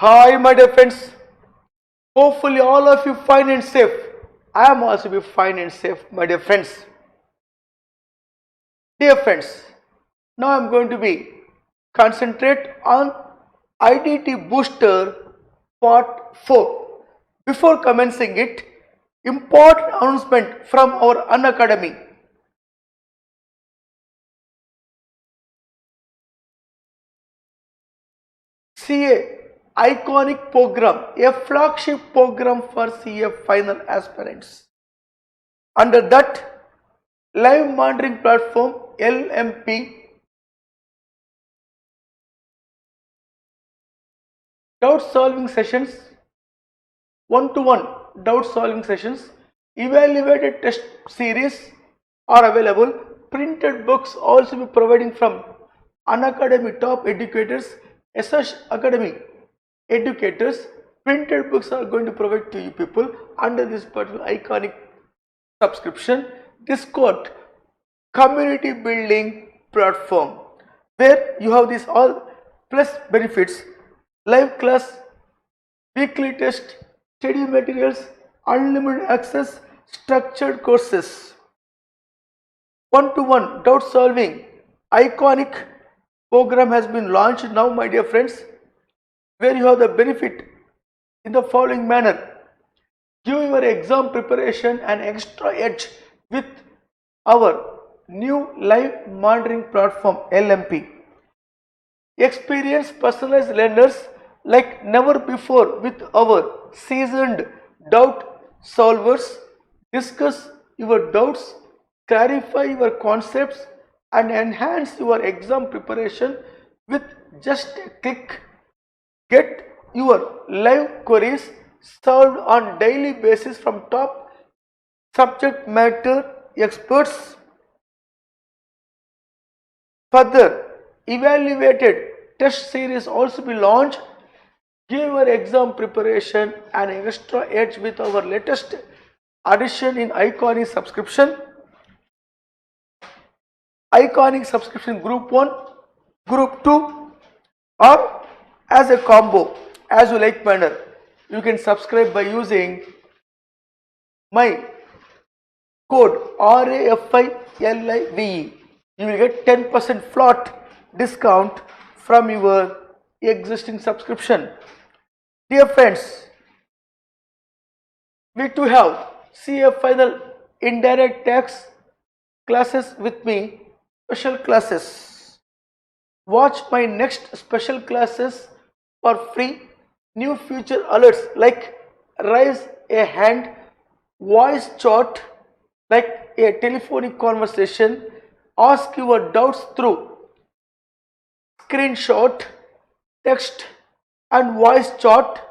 Hi, my dear friends. Hopefully, all of you fine and safe. I am also be fine and safe, my dear friends. Dear friends, now I am going to be concentrate on IDT Booster Part 4. Before commencing it, important announcement from our Unacademy. CA Iconic Program, a flagship program for CA final aspirants. Under that, live monitoring platform LMP, doubt solving sessions, one to one doubt solving sessions, evaluated test series are available. Printed books also be providing from Unacademy top educators, SS Academy educators. Printed books are going to provide to you people under this particular iconic subscription. Discord community building platform where you have these all plus benefits: live class, weekly test, study materials, unlimited access, structured courses, one-to-one doubt solving. Iconic program has been launched now, my dear friends, where you have the benefit in the following manner: give your exam preparation an extra edge with our new live monitoring platform LMP. Experience personalized learners like never before with our seasoned doubt solvers. Discuss your doubts, clarify your concepts, and enhance your exam preparation with just a click. Get your live queries solved on daily basis from top subject matter experts. Further, evaluated test series also be launched. Give your exam preparation an extra edge with our latest addition in Iconic subscription. Iconic subscription Group 1, Group 2, or as a combo, as you like manner. You can subscribe by using my code RAFILIVE. You will get 10% flat discount from your existing subscription. Dear friends, we too have CA final indirect tax classes with me, special classes. Watch my next special classes for free. New feature alerts like raise a hand, voice chat like a telephonic conversation, ask your doubts through screenshot, text, and voice chat,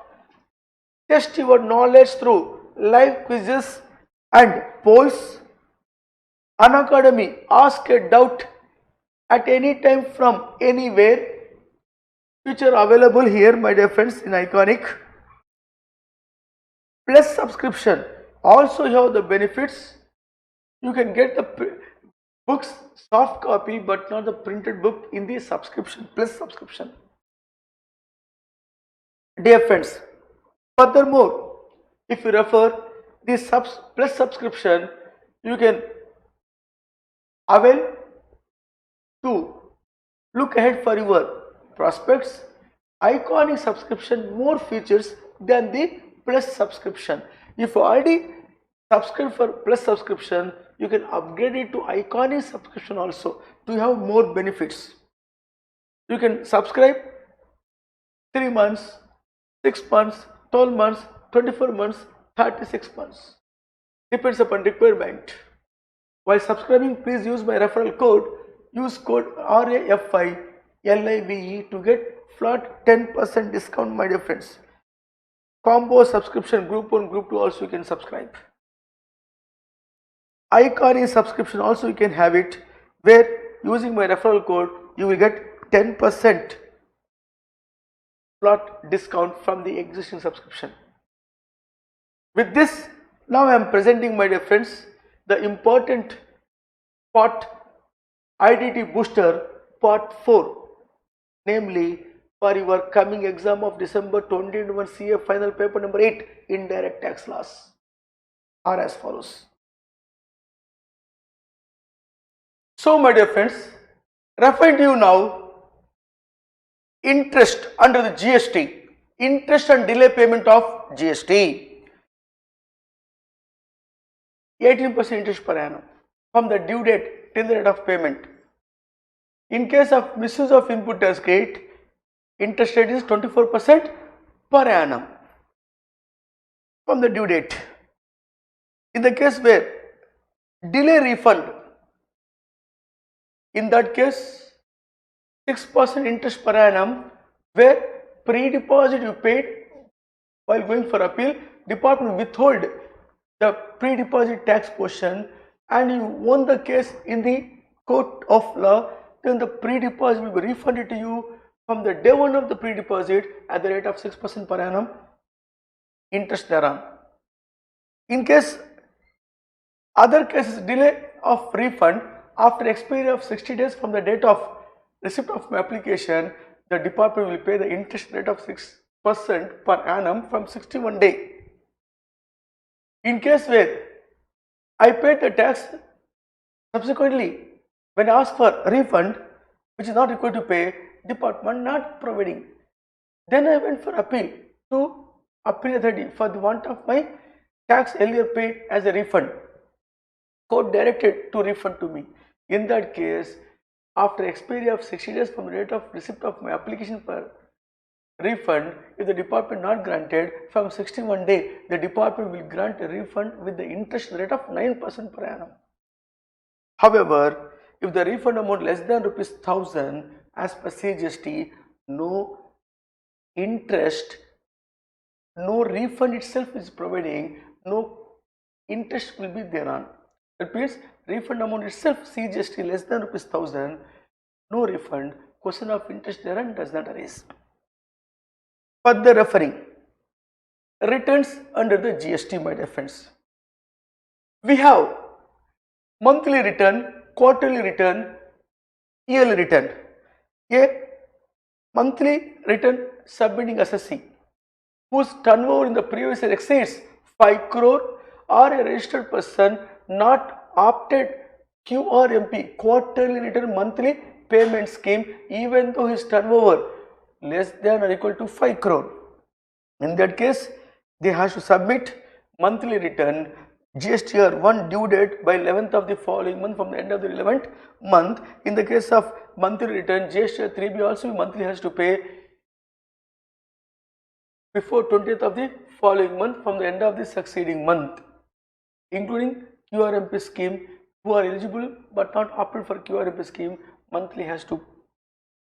test your knowledge through live quizzes and polls. Unacademy, ask a doubt at any time from anywhere. Feature available here, my dear friends, in Iconic. Plus subscription. Also you have the benefits. You can get the books soft copy but not the printed book in the subscription, plus subscription. Dear friends, furthermore, if you refer the plus subscription, you can avail to look ahead for your prospects. Iconic subscription more features than the plus subscription. If you already subscribe for plus subscription, you can upgrade it to Iconic subscription also to have more benefits. You can subscribe 3 months, 6 months, 12 months, 24 months, 36 months. Depends upon requirement. While subscribing, please use my referral code. Use code RAFILIVE to get flat 10% discount, my dear friends. Combo subscription Group 1, Group 2 also you can subscribe. Iconic subscription also you can have it, where using my referral code you will get 10% flat discount from the existing subscription. With this, now I am presenting, my dear friends, the important part IDT Booster Part 4, namely for your coming exam of December 2021 CA final paper number 8, indirect tax laws, are as follows. So my dear friends, referring to you now, interest under the GST, interest and delay payment of GST, 18% interest per annum from the due date till the date of payment. In case of misuse of input tax credit, interest rate is 24% per annum from the due date. In the case where delay refund, in that case 6% interest per annum, where pre-deposit you paid while going for appeal, department withhold the pre-deposit tax portion and you won the case in the court of law, then the pre-deposit will be refunded to you from the day one of the pre-deposit at the rate of 6% per annum interest thereon. In case other cases delay of refund, after expiry of 60 days from the date of receipt of my application, the department will pay the interest rate of 6% per annum from 61 day. In case where I paid the tax subsequently, when asked for refund, which is not required to pay, department not providing, then I went for appeal to appeal authority for the want of my tax earlier paid as a refund. Court directed to refund to me. In that case, after expiry of 60 days from the date of receipt of my application for refund, if the department not granted, from 61 day, the department will grant a refund with the interest rate of 9% per annum. However, if the refund amount less than ₹1000 as per CGST, no interest, no refund itself is providing, no interest will be thereon. That means refund amount itself CGST less than ₹1000, no refund, question of interest thereon does not arise. Further referring, returns under the GST, my dear friends. We have monthly return, quarterly return, yearly return. A monthly return submitting assessee whose turnover in the previous year exceeds 5 crore or a registered person not opted QRMP, quarterly return monthly payment scheme, even though his turnover less than or equal to 5 crore. In that case, they have to submit monthly return GSTR 1 due date by 11th of the following month from the end of the 11th month. In the case of monthly return, GSTR 3B also monthly has to pay before 20th of the following month from the end of the succeeding month, including QRMP scheme. Who are eligible but not opted for QRMP scheme, monthly has to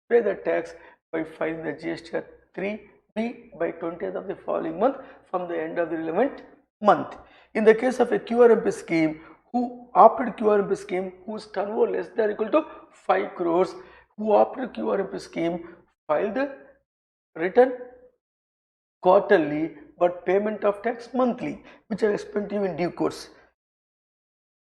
pay the tax by filing the GSTR 3B by 20th of the following month from the end of the relevant month. In the case of a QRMP scheme, who opted QRMP scheme whose turnover less than or equal to 5 crores, who opted QRMP scheme filed the return quarterly but payment of tax monthly, which I will explain to you in due course.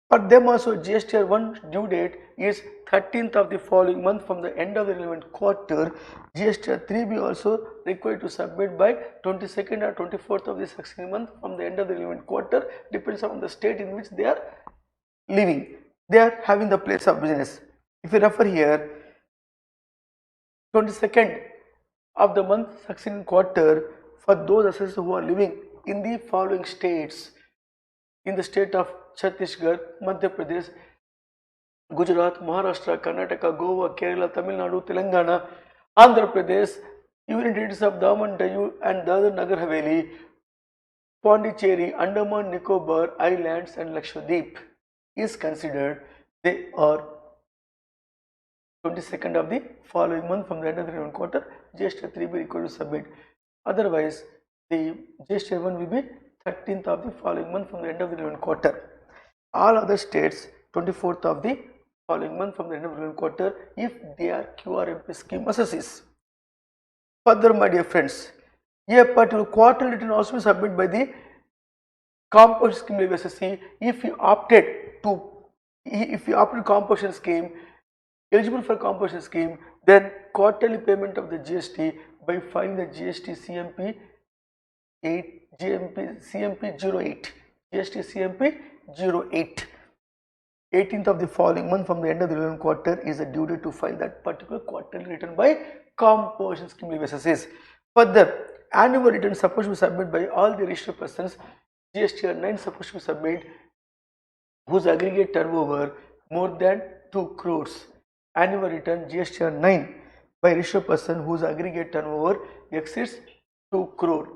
For them also, GSTR 1 due date is 13th of the following month from the end of the relevant quarter. GSTR 3B also required to submit by 22nd or 24th of the succeeding month from the end of the relevant quarter, depends on the state in which they are living. They are having the place of business. If you refer here, 22nd of the month succeeding quarter for those assessors who are living in the following states: in the state of Chhattisgarh, Madhya Pradesh, Gujarat, Maharashtra, Karnataka, Goa, Kerala, Tamil Nadu, Telangana, Andhra Pradesh, Union Territories of Daman, Diu and Dadar Nagar Haveli, Pondicherry, Andaman, Nicobar Islands and Lakshadweep is considered. They are 22nd of the following month from the end of the relevant quarter. GST 3 be equal to submit. Otherwise, the GST 1 will be 13th of the following month from the end of the relevant quarter. All other states 24th of the following month from the end of the relevant quarter if they are QRMP scheme assessees. Further, my dear friends, a particular quarterly return also submitted by the composition scheme levy assessee if you opted composition scheme, eligible for composition scheme, then quarterly payment of the GST by filing the GST CMP 8 GMP CMP 08 GST CMP 08. 18th of the following month from the end of the relevant quarter is the due date to file that particular quarterly return by composition scheme leave SSAs. Further, annual return supposed to be submitted by all the registered persons. GSTR 9 supposed to be submitted whose aggregate turnover more than 2 crores. Annual return GSTR 9 by registered person whose aggregate turnover exceeds 2 crore.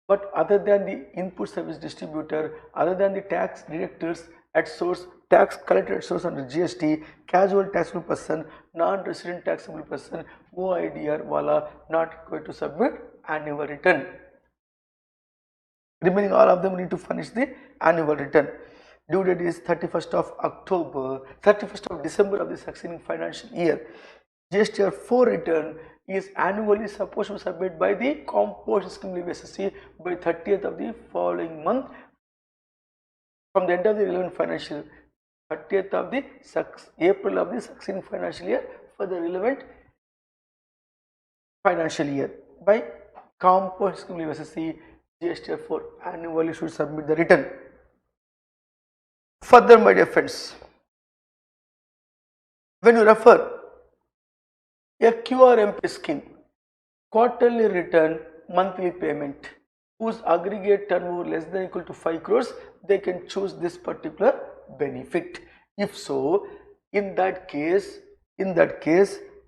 But other than the input service distributor, other than the tax deductors at source, tax collected at source under GST, casual taxable person, non-resident taxable person, OIDR wala not required to submit annual return. Remaining all of them need to furnish the annual return. Due date is 31st of December of the succeeding financial year. GSTR 4 return is annually supposed to be submitted by the composition scheme leave SSC by 30th of the following month from the end of the relevant financial 30th of the April of the succeeding financial year for the relevant financial year by composition scheme leave SSC. GSTR 4 annually should submit the return. Further, my dear friends, when you refer a QRMP scheme, quarterly return, monthly payment, whose aggregate turnover less than or equal to 5 crores, they can choose this particular benefit. If so, in that case,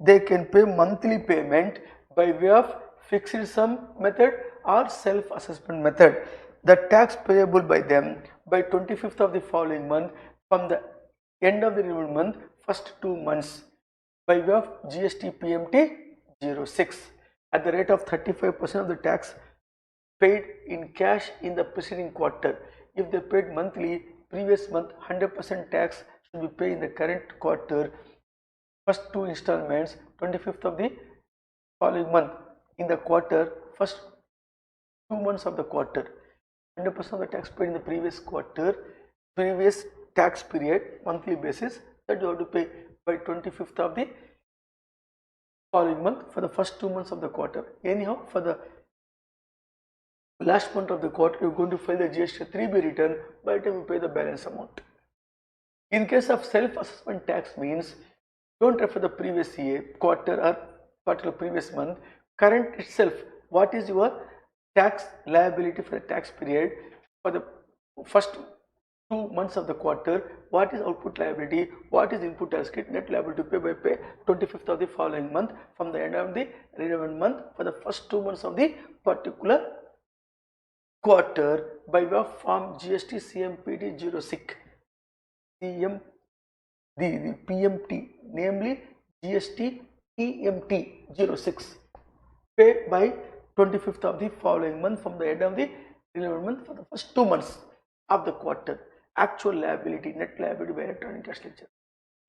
they can pay monthly payment by way of fixed sum method or self-assessment method. The tax payable by them by 25th of the following month from the end of the relevant month, first 2 months by way of GST PMT 06 at the rate of 35% of the tax paid in cash in the preceding quarter. If they paid monthly, previous month 100% tax should be paid in the current quarter, first 2 installments, 25th of the following month in the quarter, first 2 months of the quarter, 100% of the tax paid in the previous quarter, previous tax period, monthly basis, that you have to pay by 25th of the following month for the first 2 months of the quarter. Anyhow, for the last month of the quarter, you are going to file the GST 3B return by the time you pay the balance amount. In case of self-assessment tax means, don't refer the previous year, quarter or particular previous month, current itself, what is your tax liability for the tax period for the first 2 months of the quarter, what is output liability, what is input tax credit, net liability to pay by pay 25th of the following month from the end of the relevant month for the first 2 months of the particular quarter by way of form GST CMPT 06 the PMT, namely GST PMT 06, pay by 25th of the following month from the end of the relevant month for the first 2 months of the quarter. Actual liability, net liability by electronic cash ledger.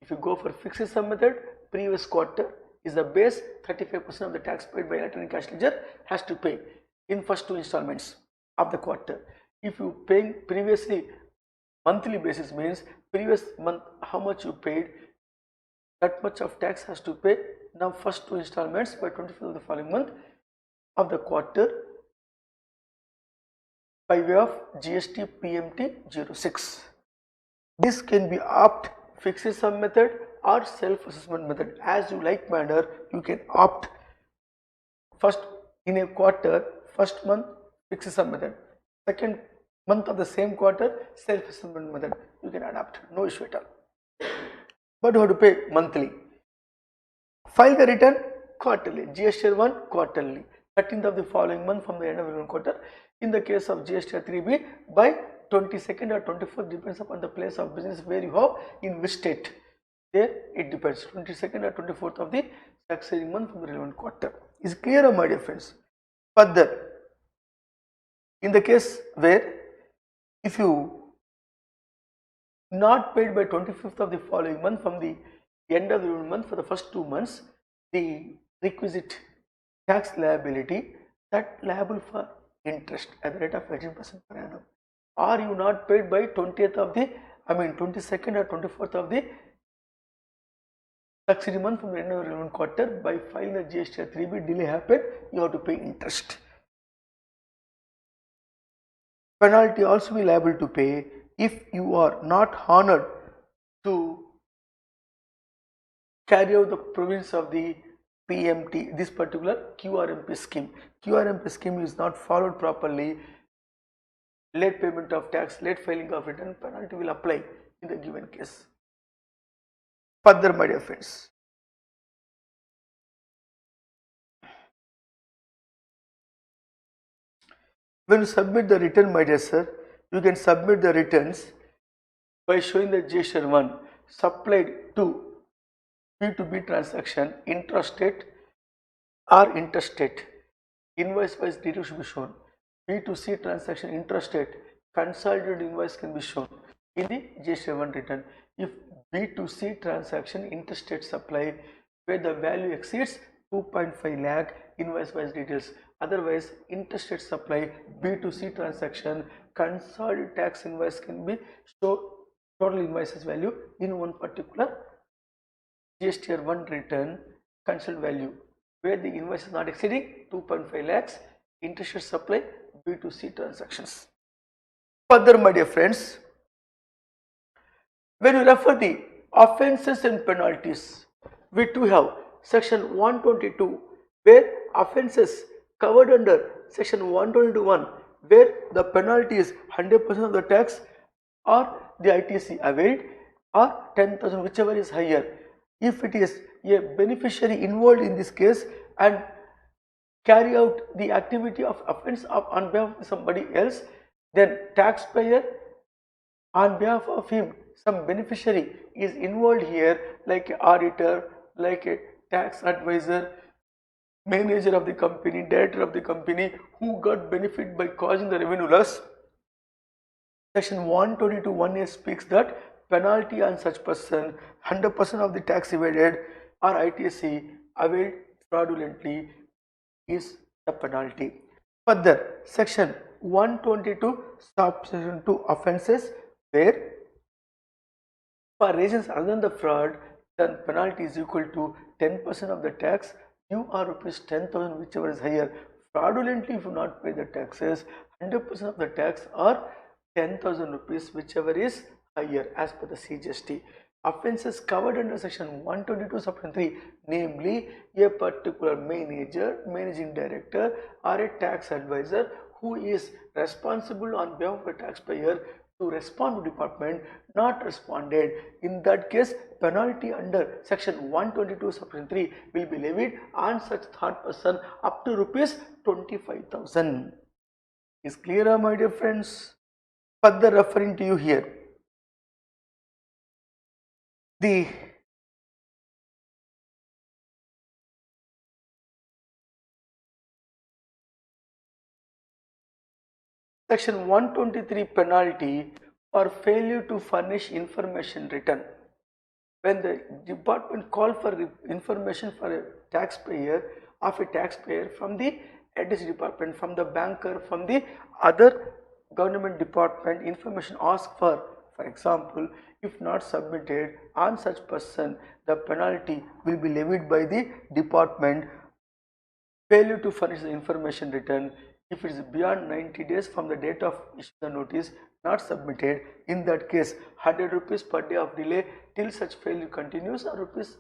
If you go for fixed sum method, previous quarter is the base, 35% of the tax paid by electronic cash ledger has to pay in first 2 installments of the quarter. If you paying previously monthly basis means previous month how much you paid, that much of tax has to pay now first 2 installments by 25th of the following month of the quarter by way of GST PMT 06. This can be opt fixed sum method or self-assessment method, as you like manner. You can opt first in a quarter, first month fixed sum method, second month of the same quarter self-assessment method. You can adapt, no issue at all. But you have to pay monthly. File the return quarterly. GST 1 quarterly, 13th of the following month from the end of the quarter. In the case of GST 3B by 22nd or 24th, depends upon the place of business where you have, in which state. There it depends, 22nd or 24th of the succeeding month from the relevant quarter. Is clear, my dear friends? Further, in the case where if you not paid by 25th of the following month from the end of the month for the first 2 months, the requisite tax liability, that liable for interest at the rate of 18% per annum. Or you not paid by 20th of the 22nd or 24th of the succeeding month from the end of the relevant quarter. By filing the GST at 3B, delay happened, you have to pay interest. Penalty also be liable to pay if you are not honored to carry out the provisions of the PMT, this particular QRMP scheme. QRMP scheme is not followed properly. Late payment of tax, late filing of return, penalty will apply in the given case. Further, my dear friends, when you submit the return, my dear sir, you can submit the returns by showing the GST 1 supplied to B2B transaction, intrastate or interstate. Invoice wise details should be shown. B2C transaction, intrastate, consolidated invoice can be shown in the GST 1 return. If B2C transaction, interstate supply where the value exceeds 2.5 lakh, invoice wise details. Otherwise, interstate supply, B2C transaction, consolidated tax invoice can be shown total invoices value in one particular GST 1 return consolidated value where the invoice is not exceeding 2.5 lakhs, interstate supply, B2C transactions. Further, my dear friends, when you refer the offences and penalties, we too have section 122 where offences covered under section 122(1) where the penalty is 100% of the tax or the ITC availed or 10,000, whichever is higher. If it is a beneficiary involved in this case and carry out the activity of offence on behalf of somebody else, then taxpayer on behalf of him, some beneficiary is involved here like an auditor, like a tax advisor, manager of the company, director of the company who got benefit by causing the revenue loss. Section 122(1)(a) speaks that penalty on such person, 100% of the tax evaded or ITC availed fraudulently is the penalty. Further, section 122 subsection 2 offences where for reasons other than the fraud, then penalty is equal to 10% of the tax due or rupees 10,000, whichever is higher. Fraudulently, if you not pay the taxes, 100% of the tax or 10,000 rupees, whichever is higher as per the CGST. Offences covered under section 122 subsection 3, namely a particular manager, managing director or a tax advisor who is responsible on behalf of a taxpayer to respond to department, not responded. In that case, penalty under section 122 subsection 3 will be levied on such third person up to rupees 25,000. Is clear, my dear friends? Further referring to you here, the section 123 penalty for failure to furnish information written. When the department call for information for a taxpayer from the ADS department, from the banker, from the other government department, information asked for example, if not submitted on such person, the penalty will be levied by the department. Failure to furnish the information written, if it is beyond 90 days from the date of issue the notice, not submitted, in that case 100 rupees per day of delay till such failure continues or rupees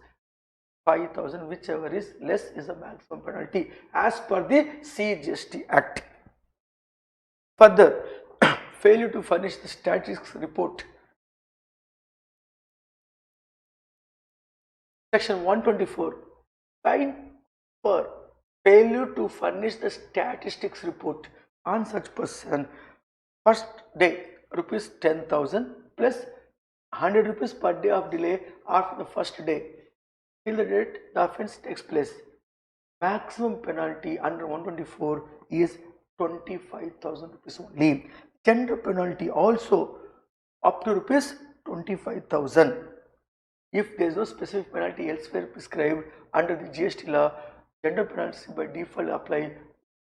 5,000, whichever is less is the maximum penalty as per the CGST Act. Further, failure to furnish the statistics report. Section 124, fine for failure to furnish the statistics report on such person, first day rupees 10,000 plus 100 rupees per day of delay after the first day till the date the offence takes place. Maximum penalty under 124 is 25,000 rupees only. General penalty also up to rupees 25,000. If there is no specific penalty elsewhere prescribed under the GST law, general penalty by default apply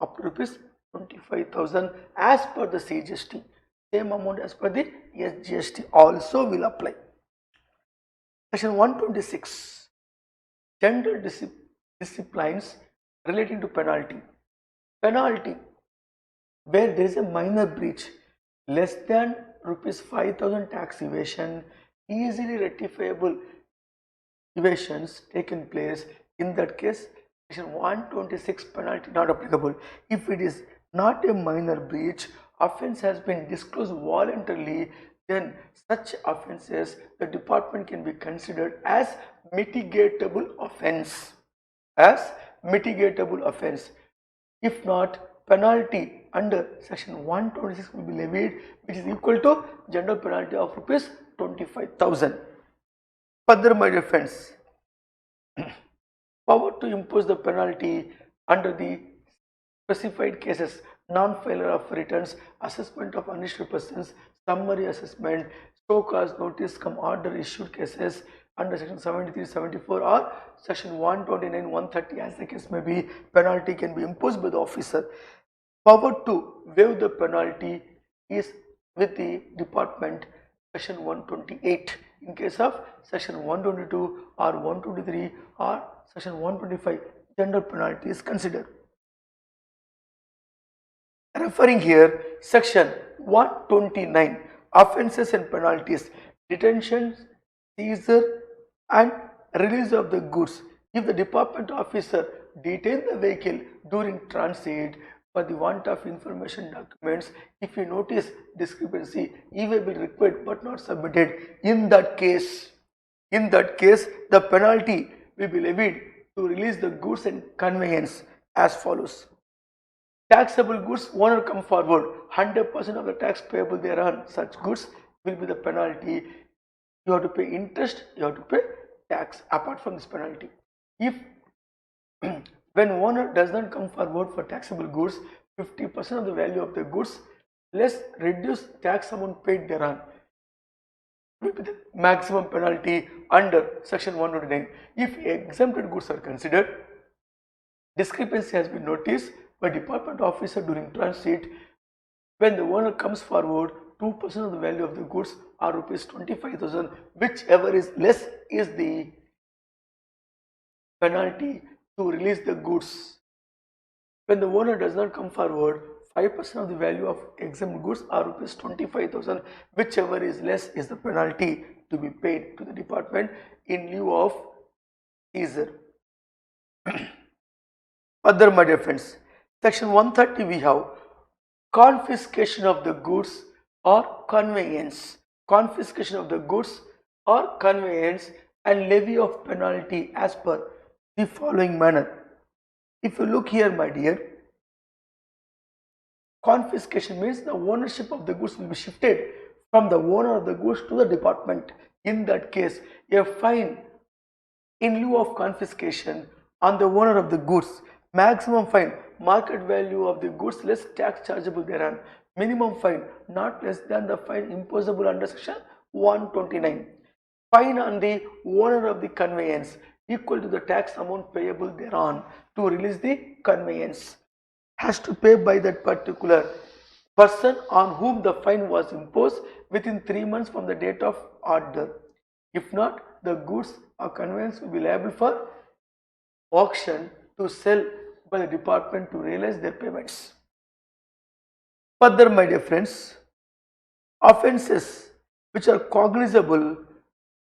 up to rupees 25,000 as per the CGST. Same amount as per the SGST also will apply. Section 126. general disciplines relating to penalty. Penalty where there is a minor breach less than rupees 5,000 tax evasion, easily rectifiable evasions taken place. In that case, section 126 penalty not applicable. If it is not a minor breach, offence has been disclosed voluntarily, then such offences the department can be considered as mitigatable offence. As mitigatable offence. If not, penalty under section 126 will be levied, which is equal to general penalty of rupees 25,000. Further, my dear friends, power to impose the penalty under the specified cases: non-failure of returns, assessment of uninsured persons, summary assessment, show cause notice cum order issued cases under section 73, 74 or section 129, 130 as the case may be, penalty can be imposed by the officer. Power to waive the penalty is with the department, section 128. In case of section 122 or 123 or section 125, general penalty is considered. Referring here, section 129, offences and penalties, detention, seizure and release of the goods. If the department officer detained the vehicle during transit for the want of information documents, if you notice discrepancy, he will be required but not submitted. In that case, the penalty will be levied to release the goods and conveyance as follows. Taxable goods, owner come forward, 100% of the tax payable thereon, such goods will be the penalty. You have to pay interest, you have to pay tax apart from this penalty. If when owner does not come forward for taxable goods, 50% of the value of the goods less reduced tax amount paid thereon will be the maximum penalty under section 129. If exempted goods are considered, discrepancy has been noticed by department officer during transit. When the owner comes forward, 2% of the value of the goods are rupees 25,000, whichever is less is the penalty to release the goods. When the owner does not come forward, 5% of the value of exempt goods are rupees 25,000, whichever is less is the penalty to be paid to the department in lieu of seizure. Further, my dear friends, section 130 we have confiscation of the goods or conveyance. Confiscation of the goods or conveyance and levy of penalty as per the following manner. If you look here, my dear, confiscation means the ownership of the goods will be shifted from the owner of the goods to the department. In that case, a fine in lieu of confiscation on the owner of the goods, maximum fine market value of the goods less tax chargeable thereon, minimum fine not less than the fine imposable under section 129. Fine on the owner of the conveyance equal to the tax amount payable thereon to release the conveyance, has to pay by that particular person on whom the fine was imposed within 3 months from the date of order. If not, the goods or conveyance will be liable for auction to sell by the department to realize their payments. Further, my dear friends, offences which are cognizable,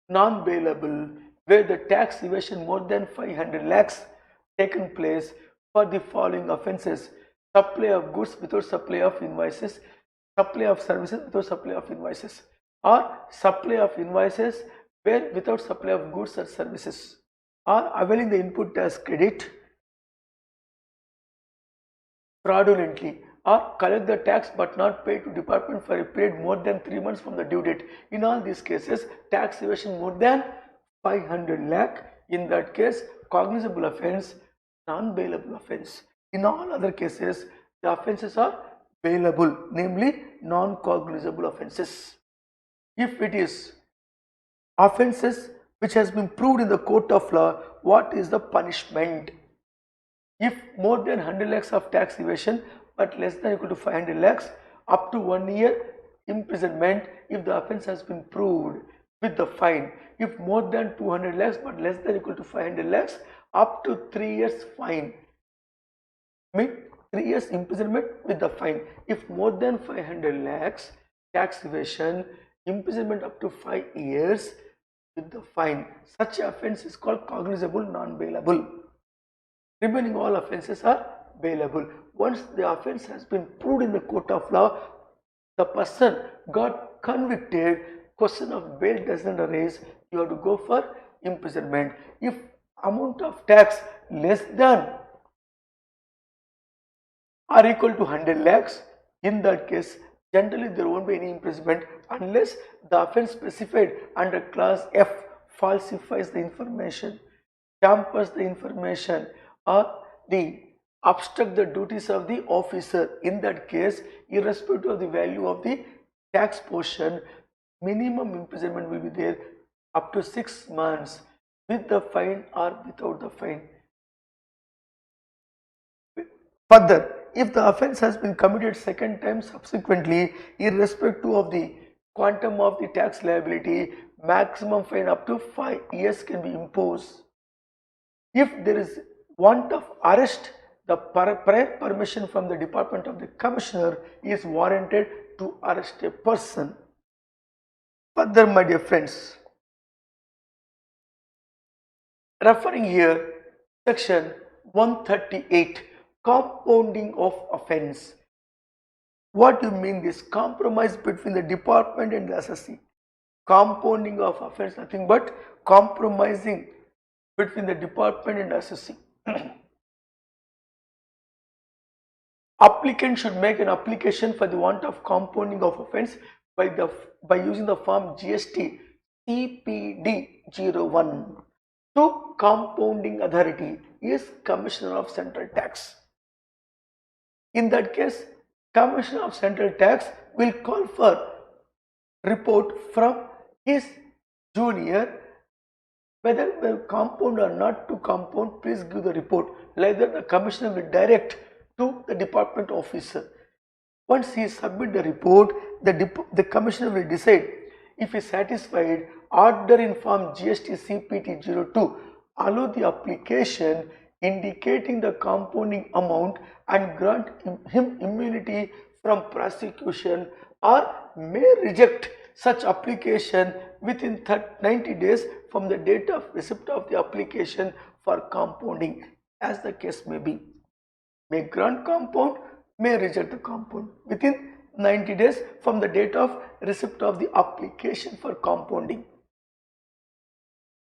non-bailable, where the tax evasion more than 500 lakhs taken place for the following offences: supply of goods without supply of invoices, supply of services without supply of invoices, or supply of invoices where without supply of goods or services, or availing the input tax credit fraudulently, or collect the tax but not pay to department for a period more than 3 months from the due date. In all these cases, tax evasion more than 500 lakh, in that case, cognizable offence, non-bailable offence. In all other cases, the offences are bailable, namely non-cognizable offences. If it is offences which has been proved in the court of law, what is the punishment? If more than 100 lakhs of tax evasion but less than or equal to 500 lakhs, up to 1 year imprisonment if the offence has been proved. with the fine. If more than 200 lakhs but less than equal to 500 lakhs, up to 3 years fine. Mean 3 years imprisonment with the fine. If more than 500 lakhs, tax evasion, imprisonment up to 5 years with the fine. Such offence is called cognizable non-bailable. Remaining all offences are bailable. Once the offence has been proved in the court of law, the person got convicted, question of bail doesn't arise, you have to go for imprisonment. If amount of tax less than or equal to 100 lakhs, in that case, generally there won't be any imprisonment unless the offence specified under clause F falsifies the information, tampers the information, or the obstruct the duties of the officer. In that case, irrespective of the value of the tax portion, minimum imprisonment will be there up to 6 months with the fine or without the fine. Further, if the offence has been committed second time subsequently, irrespective of the quantum of the tax liability, maximum fine up to 5 years can be imposed. If there is want of arrest, the prior permission from the Department of the Commissioner is warranted to arrest a person. Further, my dear friends, referring here section 138, compounding of offence. What do you mean this? Compromise between the department and the assessee. Compounding of offence, nothing but compromising between the department and the assessee. Applicant should make an application for the want of compounding of offence by using the form GST CPD 01 to compounding authority is Commissioner of Central Tax. In that case, Commissioner of Central Tax will call for report from his junior whether will compound or not to compound. Please give the report. Later the Commissioner will direct to the department officer. Once he submit the report, the Commissioner will decide. If he is satisfied, order in form GST CPT 02 allow the application indicating the compounding amount and grant him immunity from prosecution, or may reject such application within 90 days from the date of receipt of the application for compounding, as the case may be. May grant compound, may reject the compound within 90 days from the date of receipt of the application for compounding.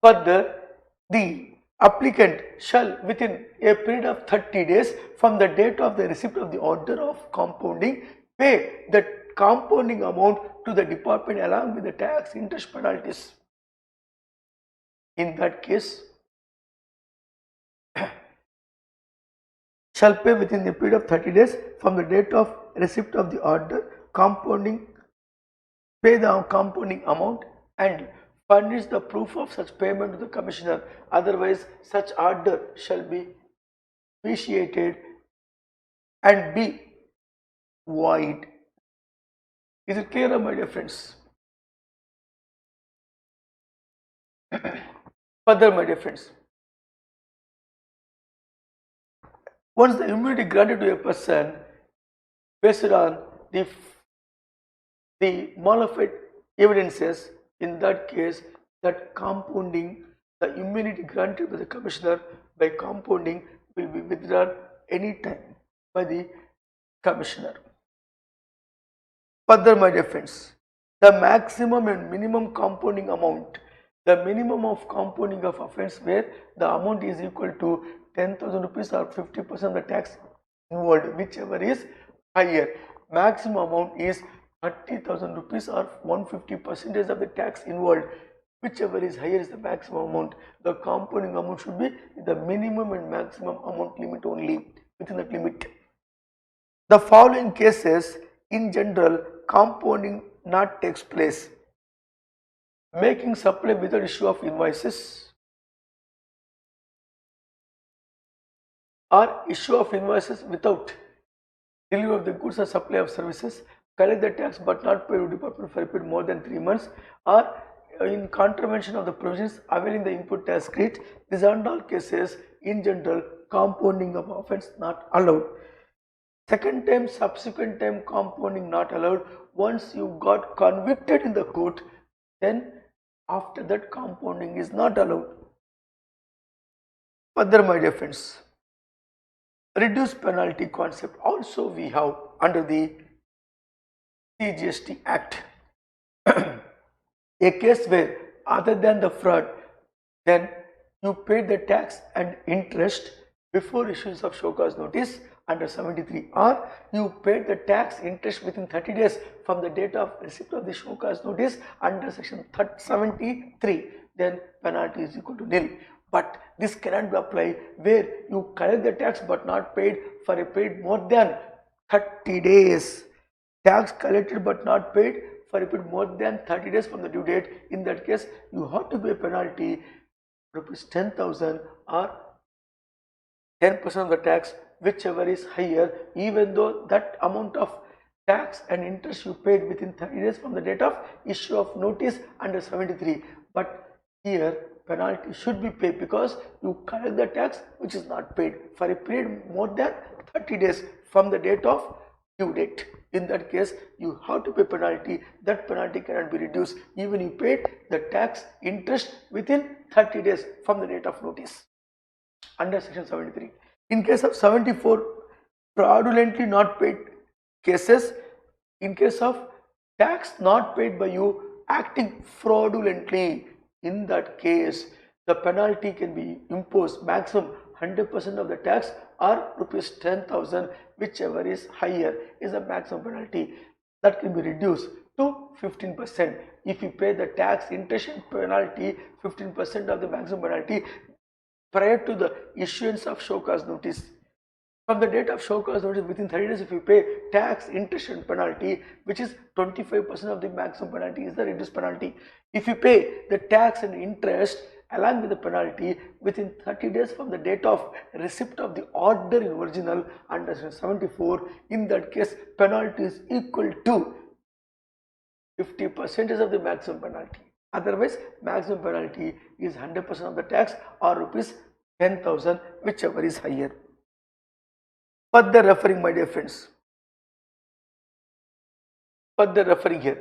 Further, the applicant shall within a period of 30 days from the date of the receipt of the order of compounding pay the compounding amount to the department along with the tax, interest, penalties. In that case, shall pay within the period of 30 days from the date of receipt of the order compounding, pay the compounding amount and furnish the proof of such payment to the Commissioner. Otherwise, such order shall be vitiated and be void. Is it clear, my dear friends? Further, my dear friends, once the immunity granted to a person based on the malified evidences, in that case, that compounding, the immunity granted by the Commissioner by compounding will be withdrawn any time by the Commissioner. Further, my dear friends, the maximum and minimum compounding amount, the minimum of compounding of offence where the amount is equal to 10,000 rupees or 50% of the tax involved, whichever is higher. Maximum amount is 30,000 rupees or 150% of the tax involved, whichever is higher is the maximum amount. The compounding amount should be the minimum and maximum amount limit only, within that limit. The following cases in general compounding not takes place: making supply without issue of invoices, or issue of invoices without delivery of the goods or supply of services, collect the tax but not pay to department for a period more than 3 months, or in contravention of the provisions availing the input tax credit. These are all cases in general compounding of offence not allowed. Second time, subsequent time compounding not allowed. Once you got convicted in the court, then after that compounding is not allowed. Further, my dear friends, reduced penalty concept also we have under the CGST Act. A case where other than the fraud, then you paid the tax and interest before issuance of show cause notice under 73, or you paid the tax interest within 30 days from the date of receipt of the show cause notice under section 73, then penalty is equal to nil. But this cannot be applied where you collect the tax but not paid for a period more than 30 days. Tax collected but not paid for a period more than 30 days from the due date. In that case, you have to pay a penalty rupees 10,000 or 10% of the tax, whichever is higher, even though that amount of tax and interest you paid within 30 days from the date of issue of notice under 73. But here penalty should be paid because you collect the tax which is not paid for a period more than 30 days from the date of due date. In that case, you have to pay penalty. That penalty cannot be reduced even you paid the tax interest within 30 days from the date of notice under section 73. In case of 74, fraudulently not paid cases, in case of tax not paid by you acting fraudulently, in that case the penalty can be imposed maximum 100% of the tax or rupees 10,000, whichever is higher is the maximum penalty. That can be reduced to 15%. If you pay the tax interest and penalty 15% of the maximum penalty prior to the issuance of show cause notice. From the date of show cause notice within 30 days, if you pay tax, interest and penalty, which is 25% of the maximum penalty, is the reduced penalty. If you pay the tax and interest along with the penalty within 30 days from the date of receipt of the order in original under section 74, in that case penalty is equal to 50% of the maximum penalty. Otherwise, maximum penalty is 100% of the tax or rupees 10,000, whichever is higher. Further referring, my dear friends, further referring here,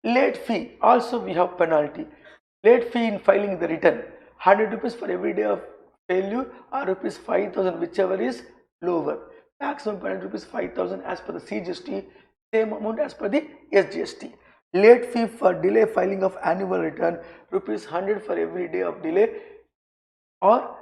late fee also we have penalty. Late fee in filing the return, 100 rupees for every day of failure or rupees 5,000, whichever is lower. Maximum penalty rupees 5,000 as per the CGST, same amount as per the SGST. Late fee for delay filing of annual return, rupees 100 for every day of delay or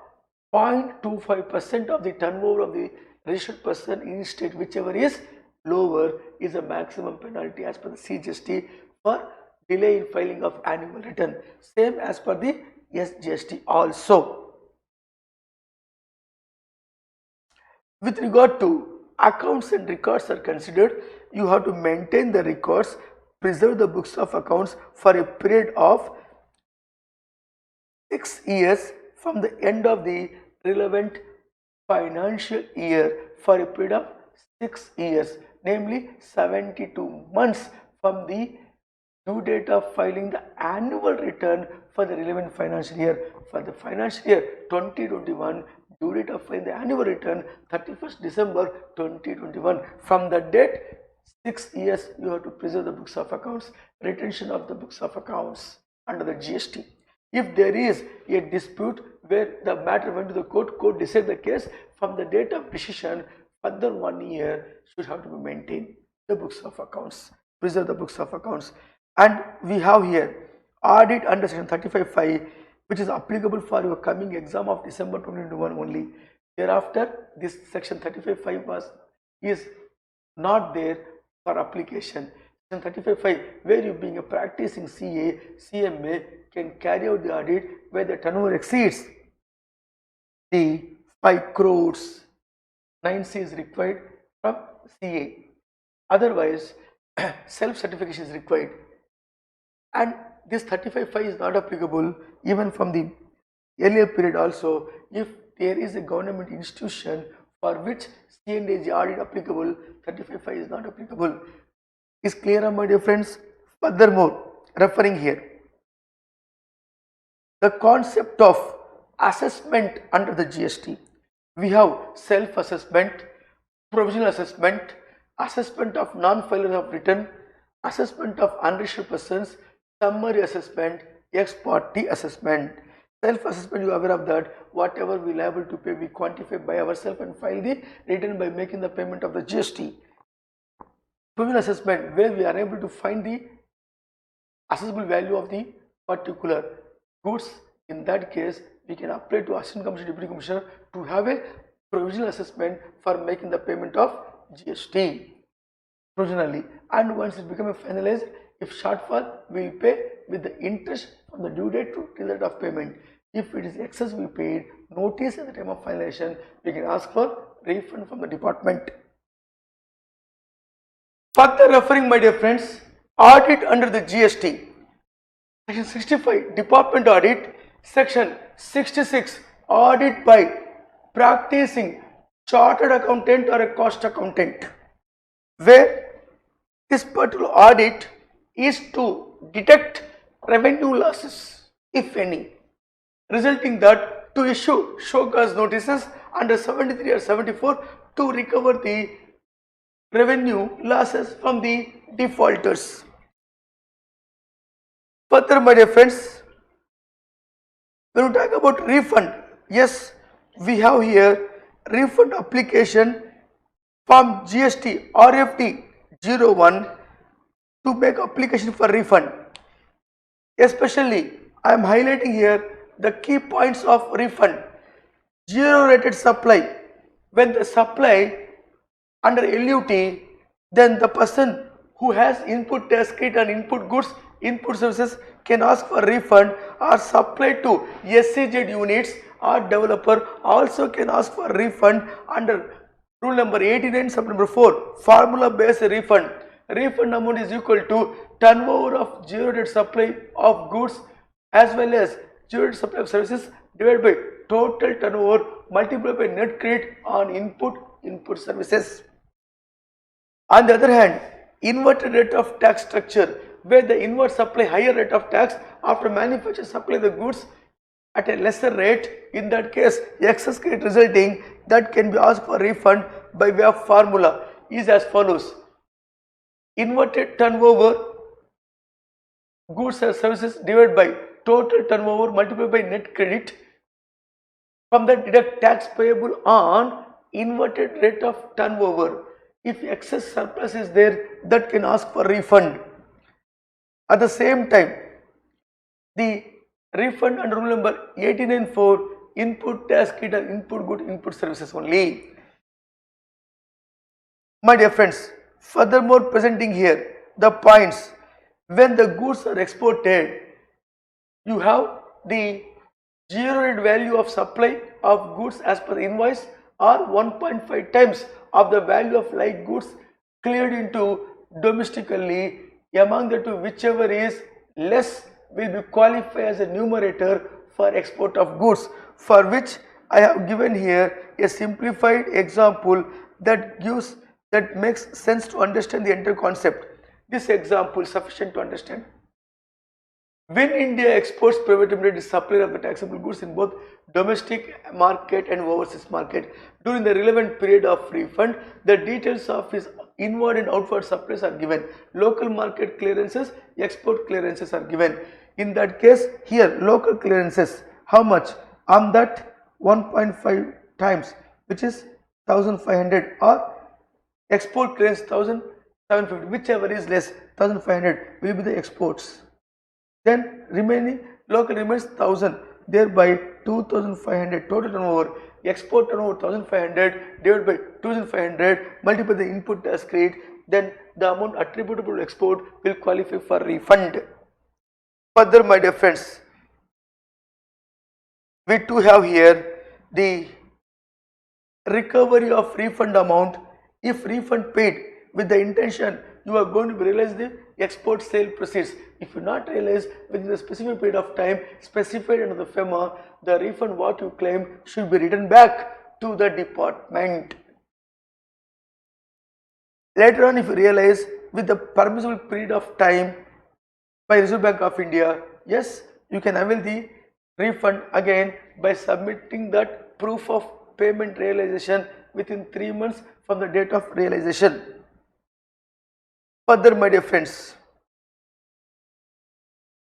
0.25% of the turnover of the registered person in state, whichever is lower, is a maximum penalty as per the CGST for delay in filing of annual return, same as per the SGST also. With regard to accounts and records are considered, you have to maintain the records, preserve the books of accounts for a period of 6 years from the end of the relevant financial year for a period of 6 years, namely 72 months from the due date of filing the annual return for the relevant financial year. For the financial year 2021, due date of filing the annual return 31st December 2021. From the date 6 years you have to preserve the books of accounts, retention of the books of accounts under the GST. If there is a dispute where the matter went to the court decide the case, from the date of decision further 1 year should have to be maintained the books of accounts, preserve the books of accounts. And we have here audit under section 35(5), which is applicable for your coming exam of December 2021 only. Thereafter this section 35(5) is not there for application. Section 35(5), where you being a practicing CA, CMA can carry out the audit where the turnover exceeds the 5 crores. 9C is required from CA. Otherwise, self-certification is required. And this 35(5) is not applicable even from the earlier period also. If there is a government institution for which C&AG audit applicable, 35(5) is not applicable. Is clear, my dear friends? Furthermore, referring here, the concept of assessment under the GST. We have self-assessment, provisional assessment, assessment of non-filers of return, assessment of unregistered persons, summary assessment, ex parte assessment. Self-assessment, you are aware of that. Whatever we liable to pay, we quantify by ourselves and file the return by making the payment of the GST. Provisional assessment, where we are able to find the assessable value of the particular goods. In that case, we can apply to Assistant Commissioner, Deputy Commissioner to have a provisional assessment for making the payment of GST provisionally, and once it becomes finalized, if shortfall, we will pay with the interest from the due date to till the date of payment. If it is excess, we paid notice at the time of finalization, we can ask for refund from the department. Further referring, my dear friends, audit under the GST, section 65 department audit, section 66 audit by practicing chartered accountant or a cost accountant, where this particular audit is to detect revenue losses, if any, resulting that to issue show cause notices under 73 or 74 to recover the revenue losses from the defaulters. Further, my dear friends, when we talk about refund, yes, we have here refund application form GST RFT 01 to make application for refund. Especially, I am highlighting here the key points of refund. Zero rated supply, when the supply under LUT, then the person who has input tax credit and input goods, input services can ask for refund, or supply to SEZ units or developer also can ask for refund under rule number 89 sub number 4, formula based refund. Refund amount is equal to turnover of zero rate supply of goods as well as zero rate supply of services divided by total turnover multiplied by net credit on input services. On the other hand, inverted rate of tax structure, where the invert supply higher rate of tax after manufacturer supply the goods at a lesser rate, in that case excess credit resulting that can be asked for refund by way of formula is as follows: inverted turnover goods and services divided by total turnover multiplied by net credit, from that deduct tax payable on inverted rate of turnover. If excess surplus is there, that can ask for refund. At the same time, the refund under rule number 89 for input tax credit and input good input services only. My dear friends, furthermore presenting here the points when the goods are exported, you have the zero rate value of supply of goods as per invoice or 1.5 times of the value of like goods cleared into domestically. Among the two, whichever is less will be qualified as a numerator for export of goods, for which I have given here a simplified example that makes sense to understand the entire concept. This example is sufficient to understand. When India exports private limited supply of the taxable goods in both domestic market and overseas market, during the relevant period of refund, the details of his inward and outward supplies are given. Local market clearances, export clearances are given. In that case, here local clearances, how much? On that 1.5 times, which is 1500, or export clearance 1750, whichever is less, 1500 will be the exports. Then remaining local remains 1000, thereby 2500 total turnover. Export turnover 1500 divided by 2500 multiplied by the input tax credit, then the amount attributable to export will qualify for refund. Further, my dear friends, we too have here the recovery of refund amount. If refund paid with the intention you are going to realize the export sale proceeds. If you not realize within a specific period of time specified under the FEMA, the refund what you claim should be returned back to the department. Later on, if you realize with the permissible period of time by Reserve Bank of India, yes, you can avail the refund again by submitting that proof of payment realization within 3 months from the date of realization. Further, my dear friends,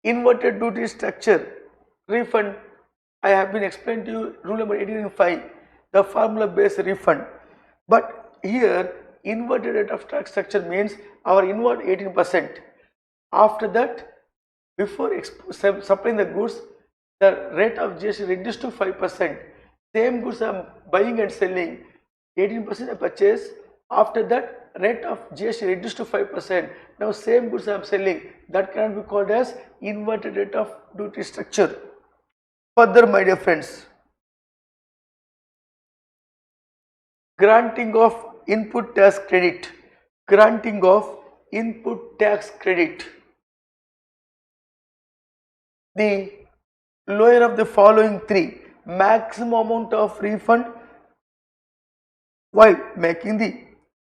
inverted duty structure refund, I have been explained to you rule number 18.5, the formula based refund. But here inverted rate of tax structure means our inward 18%. After that, before supplying the goods, the rate of GST reduced to 5%. Same goods I am buying and selling, 18% I purchase. After that, rate of GST reduced to 5%. Now same goods I am selling, that can be called as inverted rate of duty structure. Further, my dear friends, granting of input tax credit. Granting of input tax credit. The lower of the following three, maximum amount of refund while making the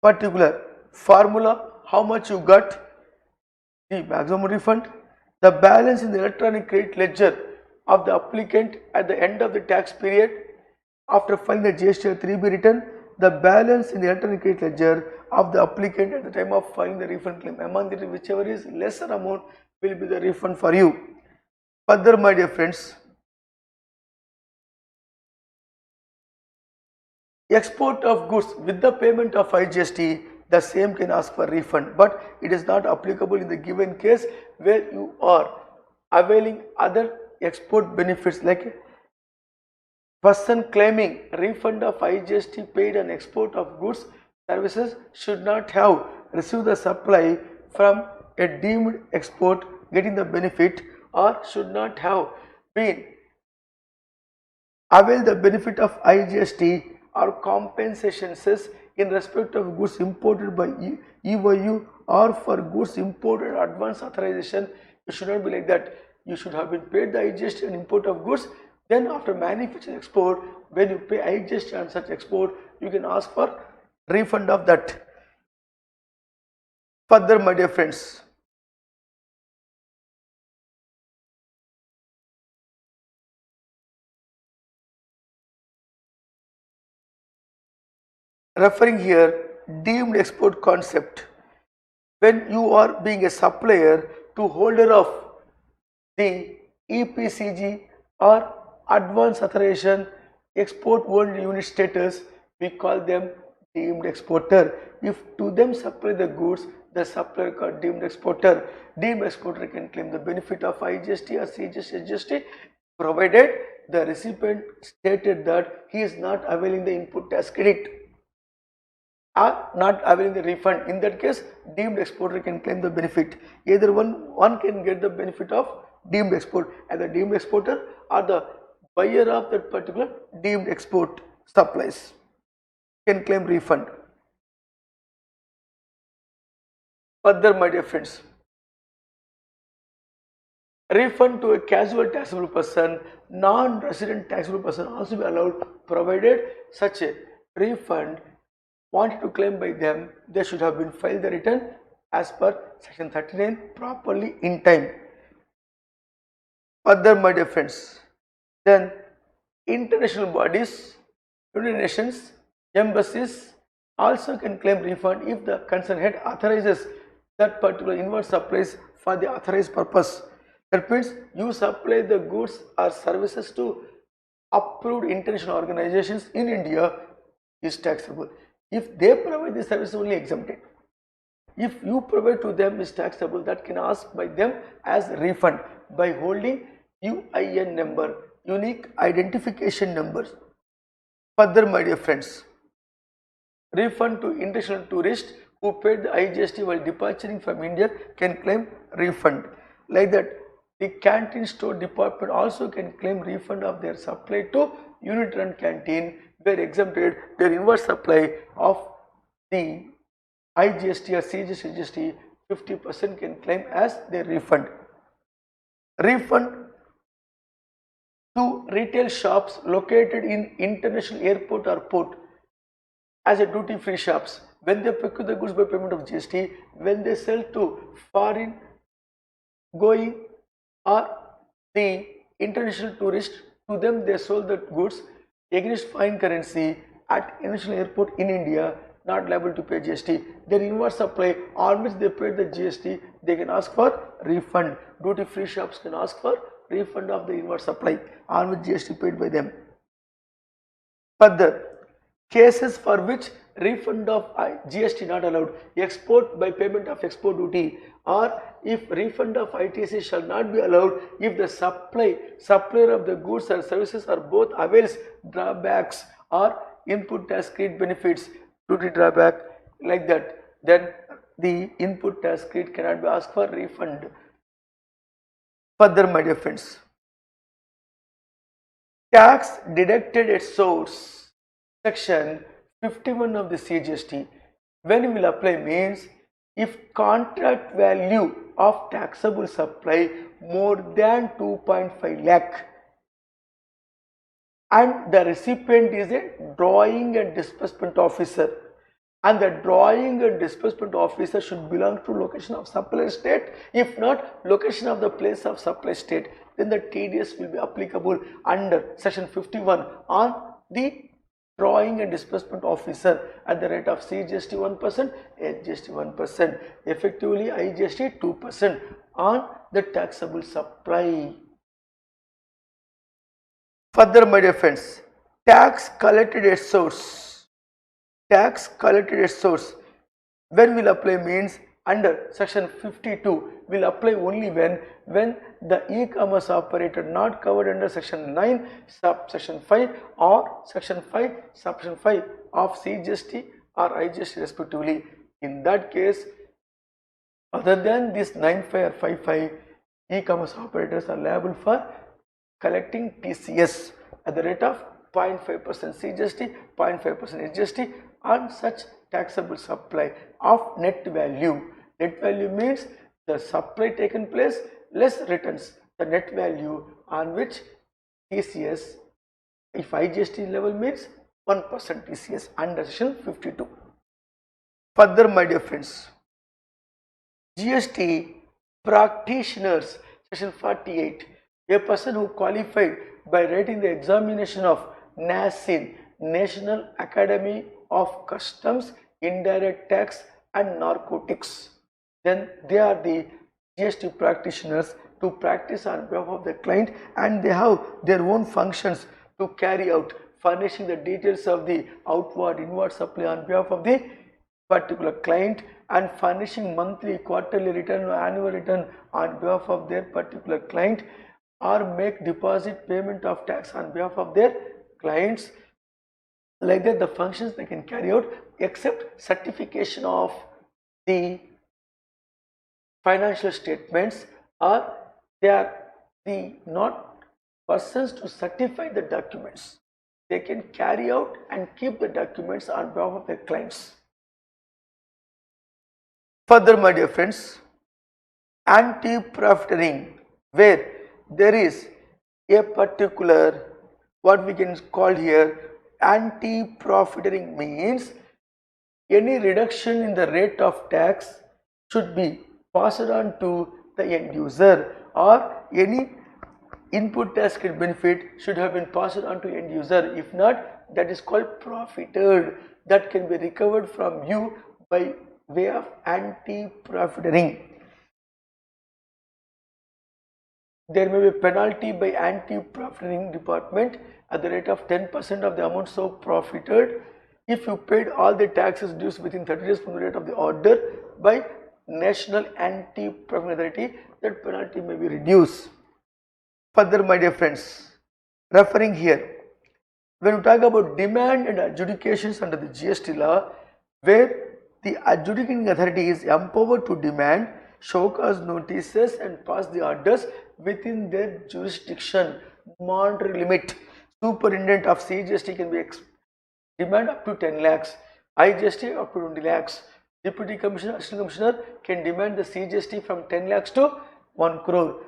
particular formula, how much you got, the maximum refund, the balance in the electronic credit ledger of the applicant at the end of the tax period after filing the GST 3B return, the balance in the electronic credit ledger of the applicant at the time of filing the refund claim. Among the whichever is lesser amount will be the refund for you. Further, my dear friends, export of goods with the payment of IGST, the same can ask for refund, but it is not applicable in the given case where you are availing other export benefits, like person claiming refund of IGST paid on export of goods services should not have received the supply from a deemed export getting the benefit, or should not have been avail the benefit of IGST or compensation cess in respect of goods imported by EYU or for goods imported advance authorization. It should not be like that. You should have been paid the IGST on import of goods. Then after manufacturing export, when you pay IGST on such export, you can ask for refund of that. Further, my dear friends, referring here deemed export concept, when you are being a supplier to holder of the EPCG or advance authorization export world unit status, we call them deemed exporter. If to them supply the goods, the supplier called deemed exporter. Deemed exporter can claim the benefit of IGST or CGST SGST provided the recipient stated that he is not availing the input tax credit or not availing the refund. In that case, deemed exporter can claim the benefit. Either one can get the benefit of deemed export, as the deemed exporter or the buyer of that particular deemed export supplies can claim refund. Further, my dear friends, refund to a casual taxable person, non-resident taxable person also be allowed, provided such a refund wanted to claim by them, they should have been filed the return as per section 39 properly in time. Further, my dear friends, then international bodies, United Nations, embassies also can claim refund if the concerned head authorizes that particular inward supplies for the authorized purpose. That means you supply the goods or services to approved international organizations in India is taxable. If they provide the service, only exempted. If you provide to them is taxable, that can ask by them as refund by holding UIN number, unique identification numbers. Further, my dear friends, refund to international tourists who paid the IGST while departing from India can claim refund. Like that, the canteen store department also can claim refund of their supply to unit run canteen where exempted their inward supply of the IGST or CGST 50% can claim as their refund. Refund to retail shops located in international airport or port as a duty free shops when they procure the goods by payment of GST, when they sell to foreign going or the international tourists, to them they sold the goods against foreign currency at international airport in India, not liable to pay GST. Their inward supply on which they paid the GST, they can ask for refund. Duty free shops can ask for refund of the inward supply on which GST paid by them. Further, cases for which refund of GST not allowed: export by payment of export duty, or if refund of ITC shall not be allowed if the supplier of the goods or services or both avails drawbacks or input tax credit benefits, duty drawback like that, then the input tax credit cannot be asked for refund. Further, my dear friends, tax deducted at source, section 51 of the CGST, when we will apply means if contract value of taxable supply more than 2.5 lakh and the recipient is a drawing and disbursement officer, and the drawing and disbursement officer should belong to location of supply state. If not, location of the place of supply state, then the TDS will be applicable under section 51 on the drawing and disbursement officer at the rate of CGST 1%, HGST 1%, effectively IGST 2% on the taxable supply. Further, my dear friends, tax collected at source, tax collected at source, when will apply means under section 52 will apply only when the e-commerce operator not covered under section 9 subsection 5 or section 5 subsection 5 of CGST or IGST respectively. In that case, other than this 9.5 or 5.5, e-commerce operators are liable for collecting TCS at the rate of 0.5% CGST, 0.5% HGST on such taxable supply of net value. Net value means the supply taken place less returns, the net value on which TCS, if IGST level means 1% TCS under section 52. Further, my dear friends, GST practitioners, section 48, a person who qualified by writing the examination of NACIN, National Academy of Customs, Indirect Tax and Narcotics, then they are the GST practitioners to practice on behalf of the client, and they have their own functions to carry out, furnishing the details of the outward inward supply on behalf of the particular client and furnishing monthly, quarterly return or annual return on behalf of their particular client, or make deposit payment of tax on behalf of their clients. Like that, the functions they can carry out, except certification of the financial statements, or they are the not persons to certify the documents. They can carry out and keep the documents on behalf of their clients. Further, my dear friends, anti-profiteering, where there is a particular, what we can call here, anti-profiteering means any reduction in the rate of tax should be passed on to the end user, or any input tax credit benefit should have been passed on to end user. If not, that is called profited, that can be recovered from you by way of anti-profiteering. There may be a penalty by anti-profiteering department at the rate of 10% of the amount so profited if you paid all the taxes dues within 30 days from the date of the order by National Anti-Profiteering Authority. That penalty may be reduced. Further, my dear friends, referring here, when we talk about demand and adjudications under the GST law, where the adjudicating authority is empowered to demand, show cause notices and pass the orders within their jurisdiction. Monetary limit, superintendent of CGST can be demand up to 10 lakhs, IGST up to 20 lakhs. Deputy Commissioner, Assistant Commissioner can demand the CGST from 10 lakhs to 1 crore,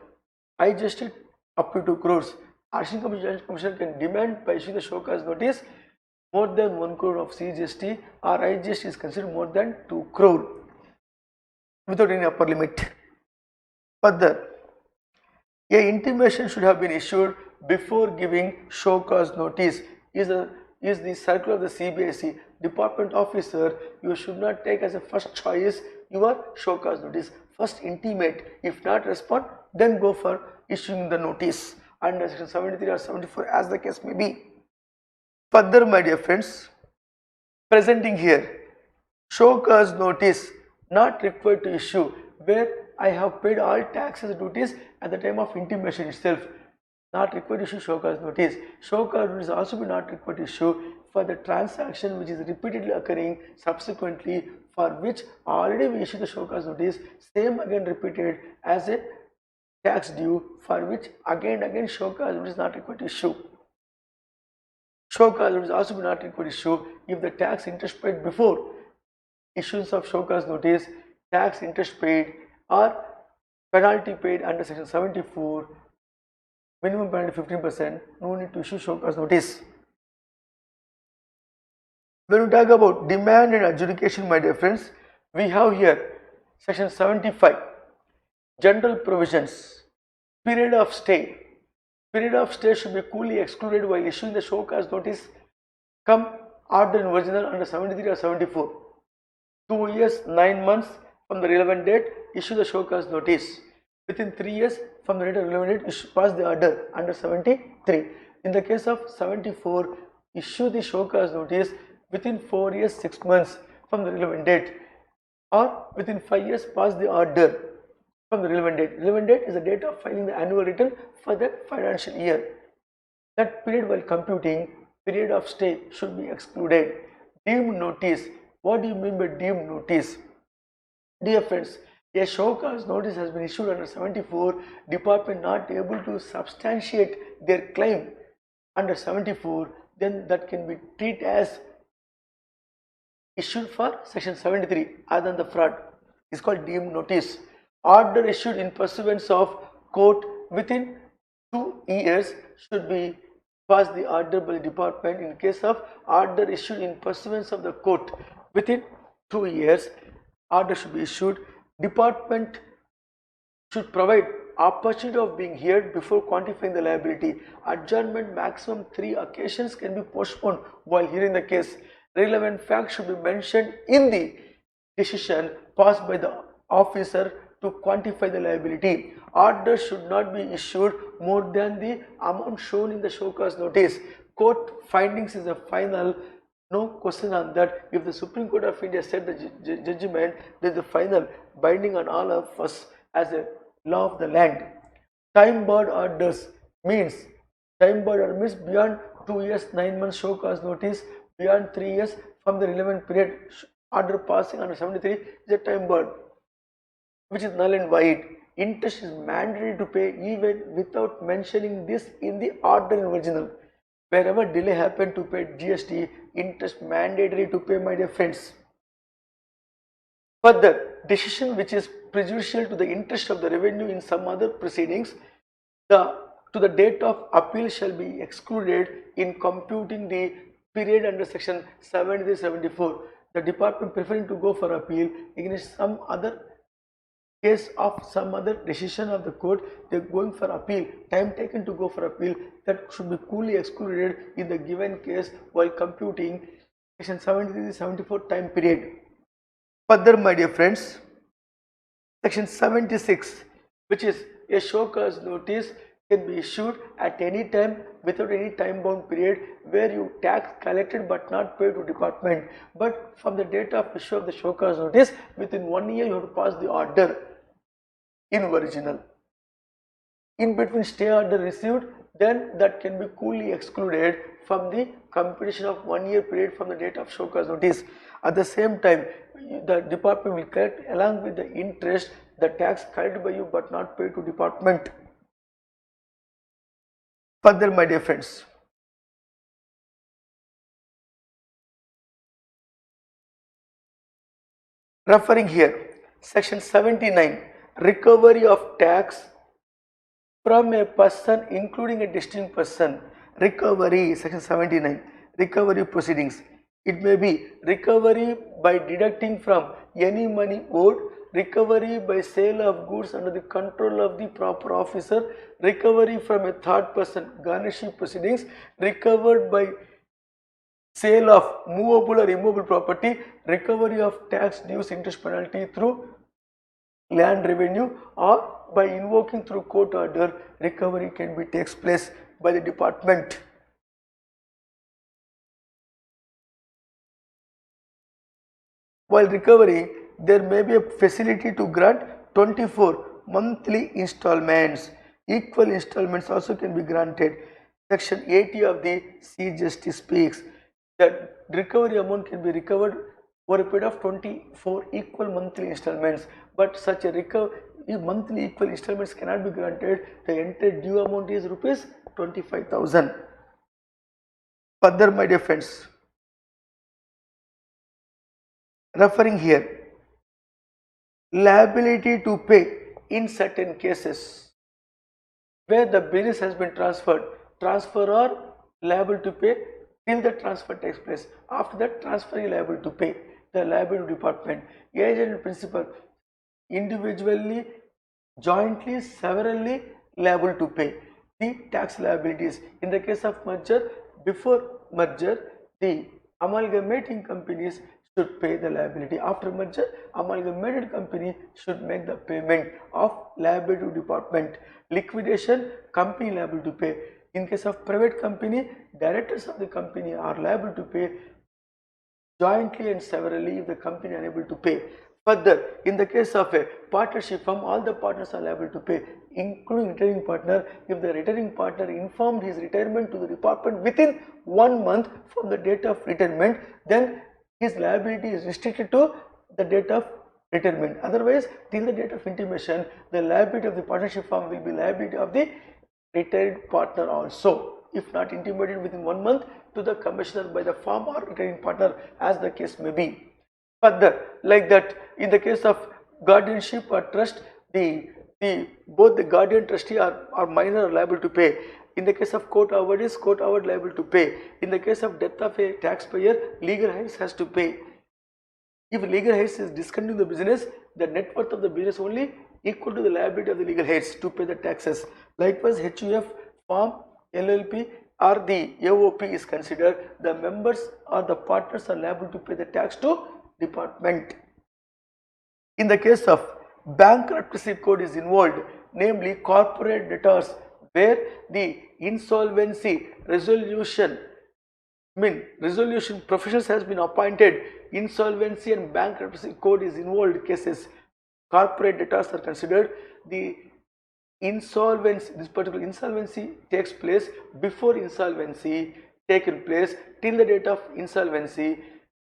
IGST up to 2 crores. Assistant Commissioner can demand by issuing the show cause notice more than 1 crore of CGST, or IGST is considered more than 2 crore without any upper limit. Further, A intimation should have been issued before giving show cause notice. Is the circular of the CBIC department officer, you should not take as a first choice your show cause notice. First intimate, if not respond, then go for issuing the notice under section 73 or 74 as the case may be. Further, my dear friends, presenting here, show cause notice not required to issue where I have paid all taxes and duties at the time of intimation itself. Not required to issue show cause notice. Show cause notice also be not required to issue for the transaction which is repeatedly occurring subsequently, for which already we issued the show cause notice, same again repeated as a tax due, for which again show cause notice is not required to issue. Show cause notice also be not required to issue if the tax interest paid before issuance of show cause notice, tax interest paid or penalty paid under section 74, minimum penalty 15%, no need to issue show cause notice. When we talk about demand and adjudication, my dear friends, we have here section 75, general provisions, period of stay. Period of stay should be coolly excluded while issuing the show cause notice, come order in original under 73 or 74. 2 years, 9 months from the relevant date, issue the show cause notice. Within 3 years from the date of relevant date, pass the order under 73. In the case of 74, issue the show cause notice within 4 years, 6 months from the relevant date, or within 5 years, pass the order from the relevant date. Relevant date is the date of filing the annual return for that financial year. That period while computing, period of stay should be excluded. Deemed notice. What do you mean by deemed notice? Dear friends, a show cause notice has been issued under 74, department not able to substantiate their claim under 74, then that can be treated as issued for section 73 other than the fraud. It's called deemed notice. Order issued in pursuance of court within 2 years should be pass the order by the department. In case of order issued in pursuance of the court within 2 years, order should be issued. Department should provide opportunity of being heard before quantifying the liability. Adjournment maximum 3 occasions can be postponed while hearing the case. Relevant facts should be mentioned in the decision passed by the officer to quantify the liability. Order should not be issued more than the amount shown in the show cause notice. Court findings is a final, no question on that. If the Supreme Court of India said the judgment, there is a final binding on all of us as a law of the land. Time barred orders means, time barred order means beyond 2 years, 9 months show cause notice, beyond 3 years from the relevant period, order passing under 73 is a time barred, which is null and void. Interest is mandatory to pay even without mentioning this in the order in original. Wherever delay happened to pay GST, interest mandatory to pay, my dear friends. Further, decision which is prejudicial to the interest of the revenue in some other proceedings, to the date of appeal shall be excluded in computing the period under section 73-74. The department preferring to go for appeal against some other case of some other decision of the court, they are going for appeal, time taken to go for appeal, that should be coolly excluded in the given case while computing section 73-74 time period. Further, my dear friends, section 76, which is a show cause notice, can be issued at any time without any time bound period where you tax collected but not paid to department. But from the date of issue of the show cause notice, within 1 year you have to pass the order in original. In between stay order received, then that can be coolly excluded from the computation of 1 year period from the date of show cause notice. At the same time, the department will collect along with the interest the tax collected by you but not paid to department. Further, my dear friends, referring here, section 79, recovery of tax from a person including a distinct person. Recovery, section 79, recovery proceedings. It may be recovery by deducting from any money owed recovery by sale of goods under the control of the proper officer, recovery from a third person, garnishing proceedings, recovered by sale of movable or immovable property, recovery of tax, dues, interest, penalty through land revenue, or by invoking through court order, recovery can be takes place by the department. While recovery, there may be a facility to grant 24 monthly installments. Equal installments also can be granted. Section 80 of the CGST speaks that recovery amount can be recovered over a period of 24 equal monthly installments, but such a monthly equal installments cannot be granted. The entire due amount is rupees 25,000. Further, my dear friends, referring here, liability to pay in certain cases where the business has been transferred, transfer or liable to pay till the transfer takes place. After that, transfer is liable to pay. The liability department, agent and principal, individually, jointly, severally liable to pay the tax liabilities. In the case of merger, before merger, the amalgamating companies should pay the liability. After merger, amalgamated company should make the payment of liability department. Liquidation, company liable to pay. In case of private company, directors of the company are liable to pay jointly and severally if the company are unable to pay. Further, in the case of a partnership firm, all the partners are liable to pay, including retiring partner. If the retiring partner informed his retirement to the department within 1 month from the date of retirement, then his liability is restricted to the date of retirement. Otherwise, till the date of intimation, the liability of the partnership firm will be liability of the retired partner also, if not intimated within 1 month to the commissioner by the firm or retiring partner, as the case may be. Further, like that, in the case of guardianship or trust, both the guardian trustee or minor are liable to pay. In the case of court award, is court award liable to pay. In the case of death of a taxpayer, legal heirs has to pay. If legal heirs is discontinuing the business, the net worth of the business only equal to the liability of the legal heirs to pay the taxes. Likewise, HUF, firm, LLP or the AOP is considered, the members or the partners are liable to pay the tax to department. In the case of bankruptcy code is involved, namely corporate debtors, where the insolvency resolution professionals has been appointed, insolvency and bankruptcy code is involved cases, corporate debtors are considered. The insolvency, this particular insolvency takes place before insolvency taken place till the date of insolvency.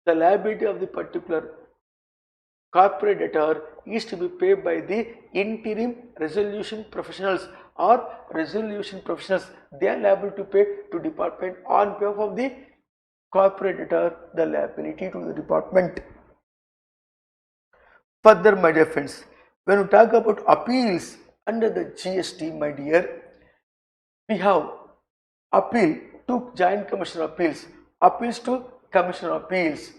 The liability of the particular corporate debtor is to be paid by the interim resolution professionals or resolution professionals. They are liable to pay to department on behalf of the corporate debtor the liability to the department. Further, my dear friends, when we talk about appeals under the GST, my dear, we have appeal to Joint Commissioner Appeals, appeals to Commissioner Appeals,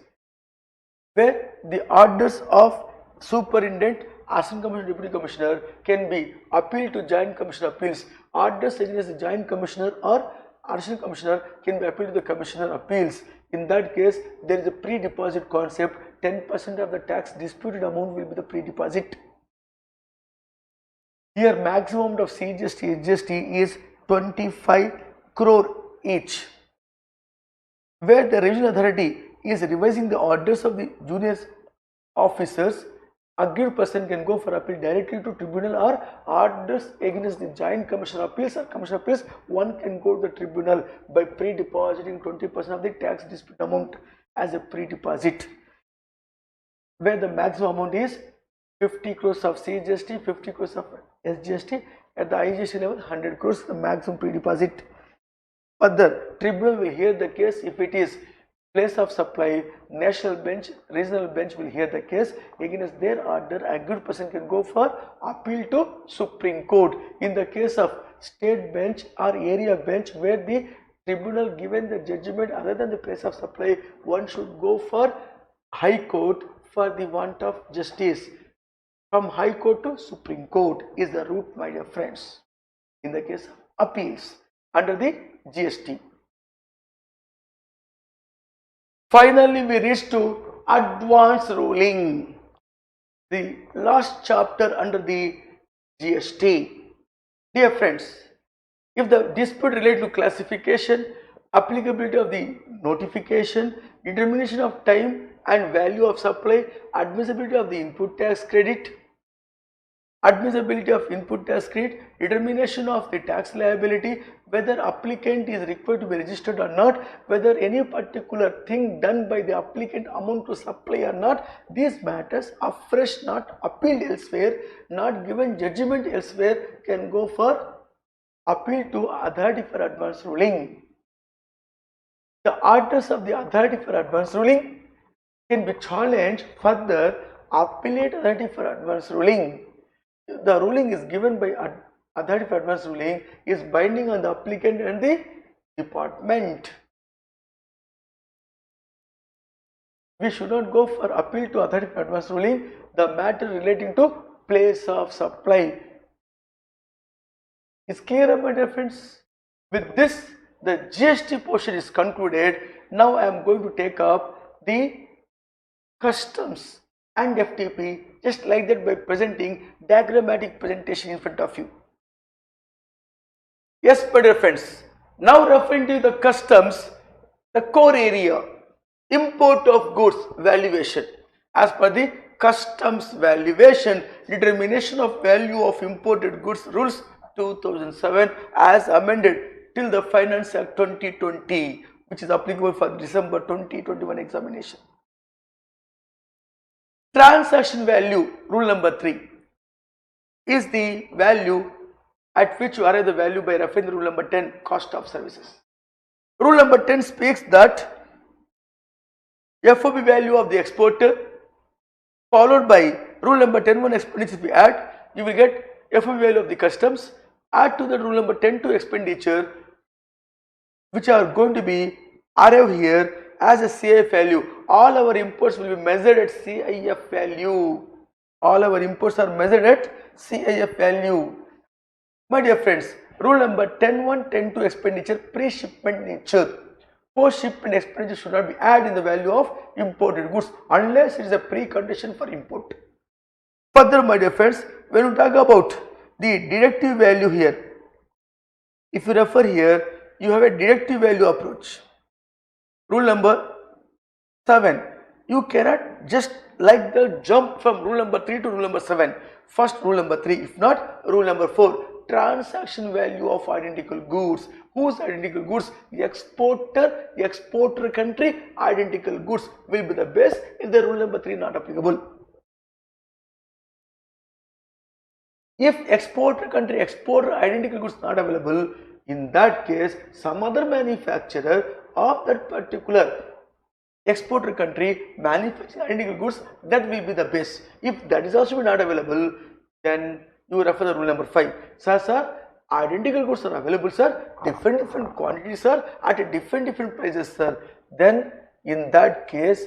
where the orders of superintendent, assistant commissioner, deputy commissioner can be appealed to Joint Commissioner Appeals. Orders against the Joint Commissioner or assistant commissioner can be appealed to the Commissioner Appeals. In that case, there is a pre-deposit concept. 10% of the tax disputed amount will be the pre-deposit. Here, maximum of CGST, HGST is 25 crore each, where the revision authority is revising the orders of the junior officers. Aggrieved person can go for appeal directly to tribunal, or orders against the Joint Commissioner Appeals or Commissioner Appeals, one can go to the tribunal by pre-depositing 20% of the tax dispute amount as a pre-deposit, where the maximum amount is 50 crores of CGST, 50 crores of SGST, at the IGST level 100 crores the maximum pre-deposit. Further, tribunal will hear the case if it is place of supply. National bench, regional bench will hear the case. Against their order, aggrieved person can go for appeal to Supreme Court. In the case of state bench or area bench, where the tribunal given the judgment other than the place of supply, one should go for High Court for the want of justice. from High Court to Supreme Court is the route, my dear friends, in the case of appeals under the GST. Finally, we reach to advance ruling, the last chapter under the GST. Dear friends, if the dispute related to classification, applicability of the notification, determination of time and value of supply, admissibility of the input tax credit, admissibility of input tax credit, determination of the tax liability, whether applicant is required to be registered or not, whether any particular thing done by the applicant amount to supply or not, these matters are fresh, not appealed elsewhere, not given judgment elsewhere, can go for appeal to authority for advance ruling. The orders of the authority for advance ruling can be challenged further. Appellate authority for advance ruling, the ruling is given by authority for advance ruling, is binding on the applicant and the department. We should not go for appeal to authority for advance ruling the matter relating to place of supply. Is clear, my dear friends? With this, the GST portion is concluded. Now I am going to take up the customs and FTP just like that by presenting diagrammatic presentation in front of you. Yes, my dear friends, now referring to the customs, the core area, import of goods valuation. As per the customs valuation, determination of value of imported goods rules 2007 as amended till the Finance Act 2020, which is applicable for December 2021 examination. Transaction value, rule number 3, is the value at which you arrive the value by referring to rule number 10, cost of services. Rule number 10 speaks that FOB value of the exporter followed by rule number 10(1) expenditure we add, you will get FOB value of the customs, add to the rule number 10(2) expenditure which are going to be arrive here as a CIF value. All our imports will be measured at CIF value. All our imports are measured at CIF value. My dear friends, rule number 10(1), 10(2) expenditure pre-shipment nature. Post-shipment expenditure should not be added in the value of imported goods unless it is a precondition for import. Further, my dear friends, when we talk about the deductive value here, if you refer here, you have a deductive value approach. Rule number 7, you cannot just like the jump from rule number 3 to rule number 7. First rule number 3, if not rule number 4, transaction value of identical goods. Whose identical goods? The exporter country identical goods will be the base if the rule number 3 not applicable. If exporter country exporter identical goods not available, in that case some other manufacturer of that particular exporter country manufacturing identical goods, that will be the base. If that is also not available, then you refer the rule number 5. Sir, identical goods are available, sir, different quantities, sir, at different prices, sir. Then in that case,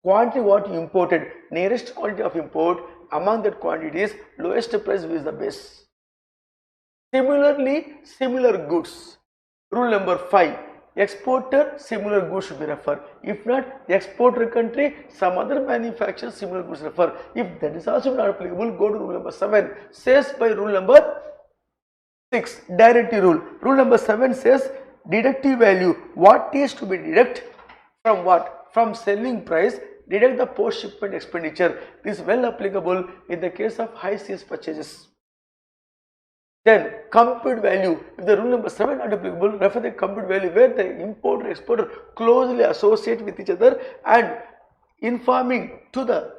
quantity what you imported, nearest quantity of import, among that quantities, lowest price is the base. Similarly, similar goods. Rule number 5. Exporter, similar goods should be referred. If not, the exporter country, some other manufacturer, similar goods refer. If that is also not applicable, go to rule number 7. Says by rule number 6, directive rule. Rule number 7 says deductive value. What is to be deduct from what? From selling price, deduct the post-shipment expenditure. This is well applicable in the case of high sales purchases. Then compute value, if the rule number 7 not applicable, refer the compute value where the importer exporter closely associate with each other and informing to the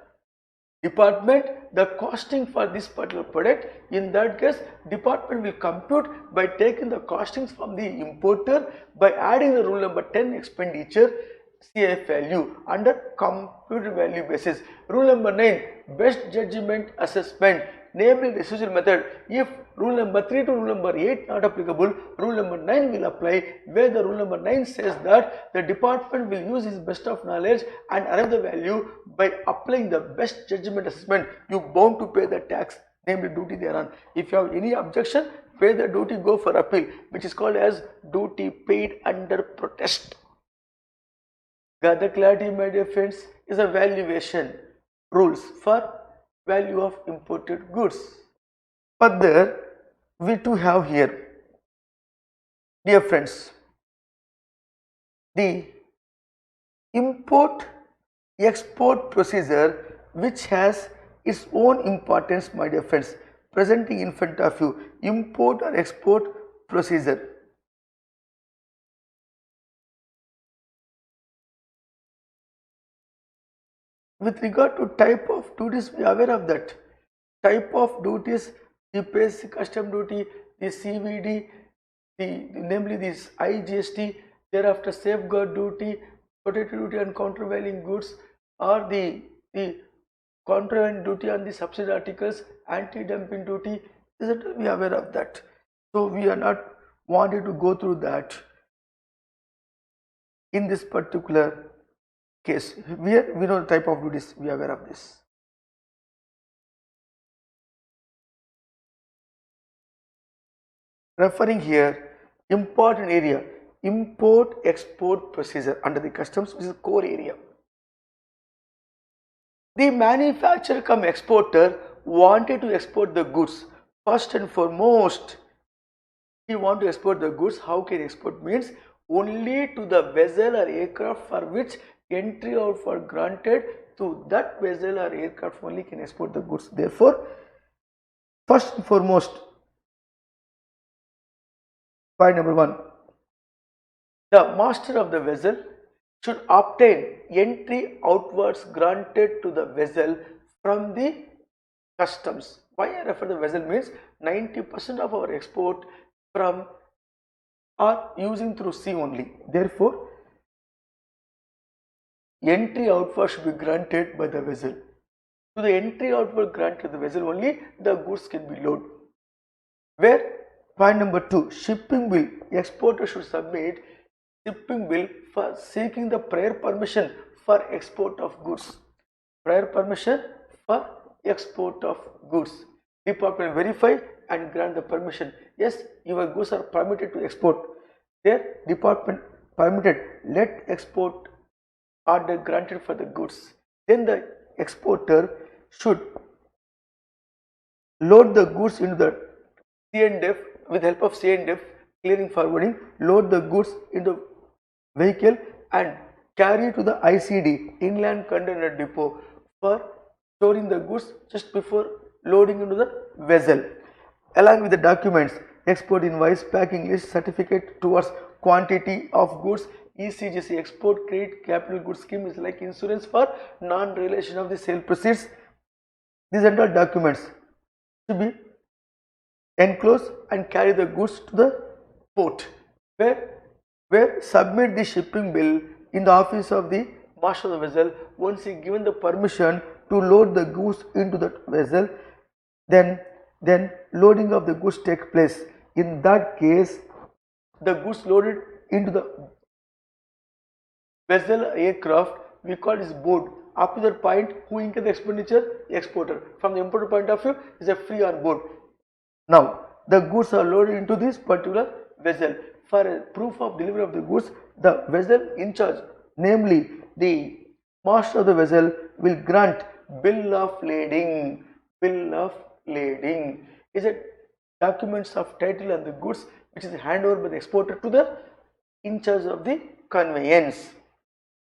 department the costing for this particular product. In that case, department will compute by taking the costings from the importer by adding the rule number 10 expenditure CIF value under compute value basis. Rule number 9, best judgment assessment. namely residual method. If rule number 3 to rule number 8 not applicable, rule number 9 will apply, where the rule number 9 says that the department will use its best of knowledge and arrive the value by applying the best judgment assessment. You bound to pay the tax, namely duty thereon. If you have any objection, pay the duty, go for appeal, which is called as duty paid under protest. Got the clarity, my dear friends? Is a valuation rules for value of imported goods. Further, we too have here, dear friends, the import export procedure, which has its own importance, my dear friends, presenting in front of you. Import or export procedure. With regard to type of duties, we are aware of that. Type of duties, the basic custom duty, the CVD, namely this IGST, thereafter safeguard duty, protected duty on countervailing goods, or the contraband duty on the subsidy articles, anti-dumping duty, etc. We are aware of that. So we are not wanted to go through that in this particular case. Here we know the type of duties, we are aware of this. Referring here, important area, import export procedure under the customs, which is core area. The manufacturer come exporter wanted to export the goods. First and foremost, he want to export the goods. How can export? Means only to the vessel or aircraft for which entry or for granted, to that vessel or aircraft only can export the goods. Therefore, first and foremost, point number 1, the master of the vessel should obtain entry outwards granted to the vessel from the customs. Why I refer to the vessel means 90% of our export from are using through sea only. Therefore, entry outward should be granted by the vessel. To the entry outward granted to the vessel only, the goods can be loaded. Where point number 2, shipping bill. Exporter should submit shipping bill for seeking the prior permission for export of goods. Prior permission for export of goods. Department verify and grant the permission. Yes, your goods are permitted to export. There, department permitted, let export order granted for the goods. Then the exporter should load the goods into the C&F with help of C&F clearing forwarding, load the goods into vehicle and carry to the ICD, inland container depot, for storing the goods just before loading into the vessel. Along with the documents, export invoice, packing list, certificate towards quantity of goods. ECGC, export credit capital goods scheme, is like insurance for non-realization of the sale proceeds. These are all documents to be enclosed and carry the goods to the port, where submit the shipping bill in the office of the master of the vessel. Once he given the permission to load the goods into the vessel, then loading of the goods take place. In that case, the goods loaded into the vessel aircraft, we call this board. Up to that point, who incur the expenditure? Exporter. From the importer point of view, is a free on board. Now, the goods are loaded into this particular vessel. For a proof of delivery of the goods, the vessel in charge, namely the master of the vessel, will grant bill of lading. Bill of lading is a documents of title and the goods which is handed over by the exporter to the in charge of the conveyance.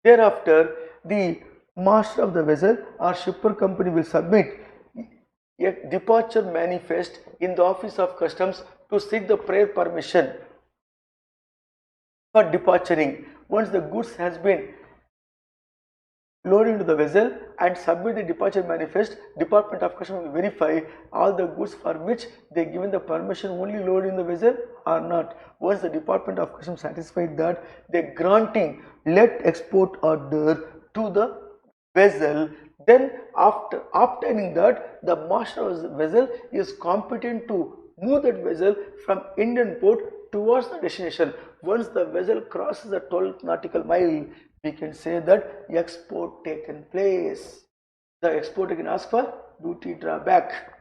Thereafter, the master of the vessel or shipper company will submit a departure manifest in the office of customs to seek the prior permission for departuring. Once the goods has been loaded into the vessel and submit the departure manifest, Department of Customs will verify all the goods for which they given the permission only loaded in the vessel or not. Once the Department of Customs satisfied that, they granting let export order to the vessel Then after obtaining that, the master of the vessel is competent to move that vessel from Indian port towards the destination. Once the vessel crosses the 12th nautical mile, we can say that export taken place. The exporter can ask for duty drawback.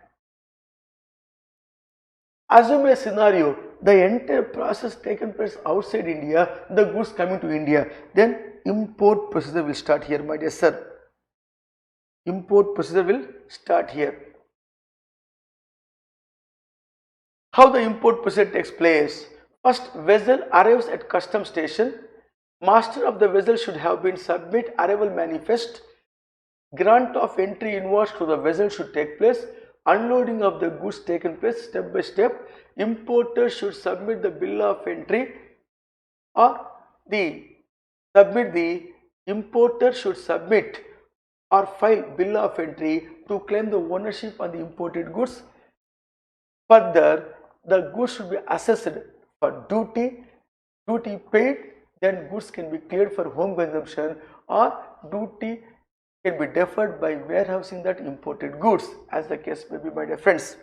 Assume a scenario, the entire process taken place outside India, the goods coming to India, then import procedure will start here, my dear sir. Import procedure will start here. How the import procedure takes place? First, vessel arrives at custom station. Master of the vessel should have been submit arrival manifest. Grant of entry invoice to the vessel should take place. Unloading of the goods taken place step by step. Importer should submit the bill of entry or the importer should submit or file bill of entry to claim the ownership on the imported goods. Further, the goods should be assessed for duty paid, then goods can be cleared for home consumption or duty can be deferred by warehousing that imported goods, as the case may be, my dear friends.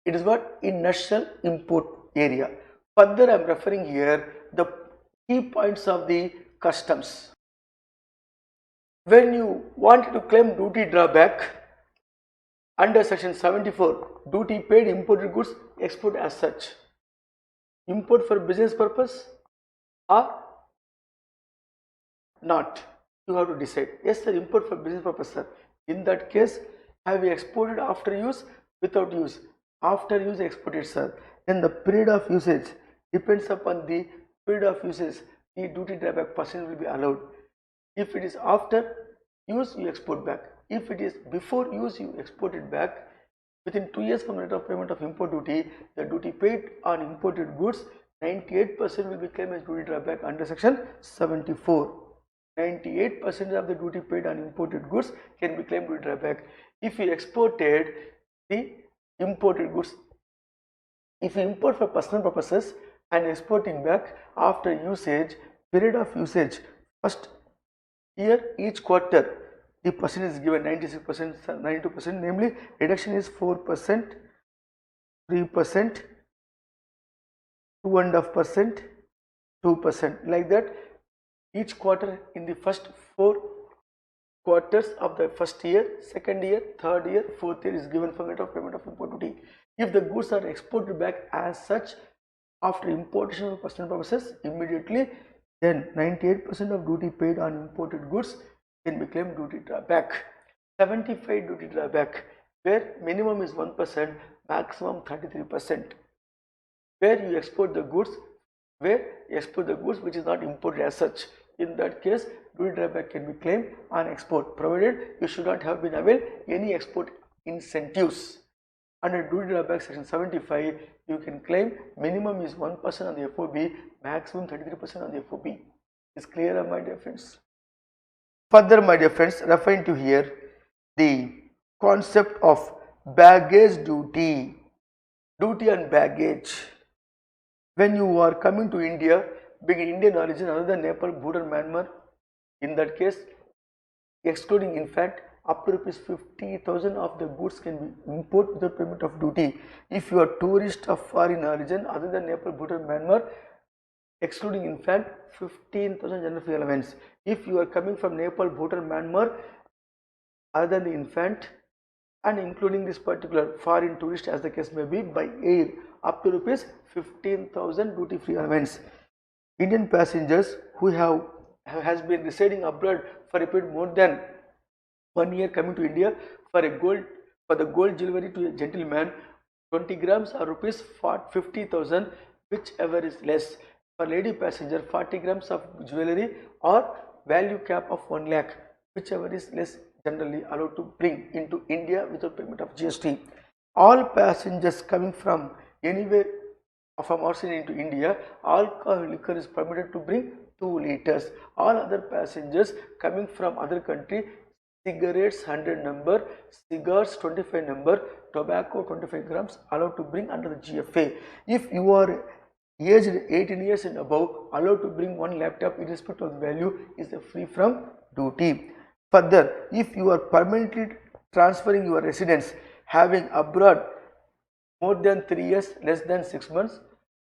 It is what in nutshell import area. Further, I am referring here the key points of the customs. When you want to claim duty drawback under section 74, duty paid imported goods export as such. Import for business purpose or not? You have to decide. Yes sir, import for business purpose sir. In that case, have you exported after use, without use? After use exported sir. Then the period of usage depends upon the period of usage. The duty drawback percent will be allowed. If it is after use, you export back. If it is before use, you export it back. Within 2 years from the date of payment of import duty, the duty paid on imported goods, 98% will be claimed as duty drawback under section 74. 98% of the duty paid on imported goods can be claimed duty drawback. If you exported the imported goods, if you import for personal purposes and exporting back after usage, period of usage, first year each quarter, the percentage is given 96%, 92%, namely reduction is 4%, 3%, 2.5%, 2%, like that. Each quarter in the first 4 quarters of the first year, second year, third year, fourth year is given for rate of payment of import duty. If the goods are exported back as such after importation for personal purposes immediately, then 98% of duty paid on imported goods can be claimed duty drawback. 75 duty drawback, where minimum is 1%, maximum 33%. Where you export the goods, which is not imported as such. In that case, duty drawback can be claimed on export, provided you should not have been availed any export incentives. Under duty drawback section 75, you can claim minimum is 1% on the FOB, maximum 33% on the FOB. Is clear, my dear friends? Further, my dear friends, referring to here the concept of baggage duty, duty on baggage. When you are coming to India, being Indian origin other than Nepal, Bhutan, Myanmar, in that case, excluding infant, up to rupees 50,000 of the goods can be imported without payment of duty. If you are tourist of foreign origin other than Nepal, Bhutan, Myanmar, excluding infant, 15,000 general free allowance. If you are coming from Nepal, Bhutan, Myanmar, other than the infant and including this particular foreign tourist, as the case may be, by air, up to rupees 15,000 duty free allowance. Indian passengers who has been residing abroad for a period more than 1 year coming to India for the gold jewelry to a gentleman, 20 grams or rupees 50,000, whichever is less. For lady passenger, 40 grams of jewelry or value cap of 1 lakh, whichever is less, generally allowed to bring into India without payment of GST. All passengers coming from anywhere from outside into India, alcohol liquor is permitted to bring 2 liters. All other passengers coming from other country, cigarettes 100 number, cigars 25 number, tobacco 25 grams allowed to bring under the GFA. If you are aged 18 years and above, allowed to bring 1 laptop irrespective of the value, is free from duty. Further, if you are permanently transferring your residence having abroad more than 3 years, less than 6 months,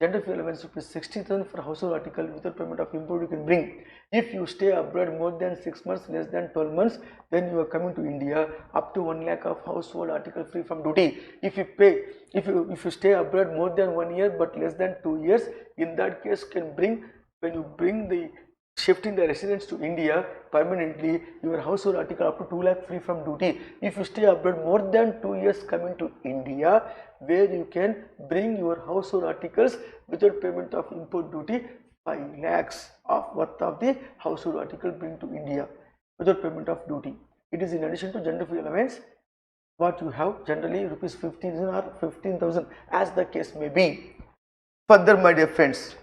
gender fee allowance rupees 60,000 for household article without payment of import you can bring. If you stay abroad more than 6 months, less than 12 months, then you are coming to India up to 1 lakh of household article free from duty. If you stay abroad more than 1 year but less than 2 years, in that case can bring, when you bring the shifting the residence to India permanently, your household article up to 2 lakh free from duty. If you stay abroad more than 2 years coming to India, where you can bring your household articles without payment of import duty, 5 lakhs of worth of the household article bring to India without payment of duty. It is in addition to gender free allowance what you have, generally rupees 15,000 or 15,000 as the case may be. Further, my dear friends,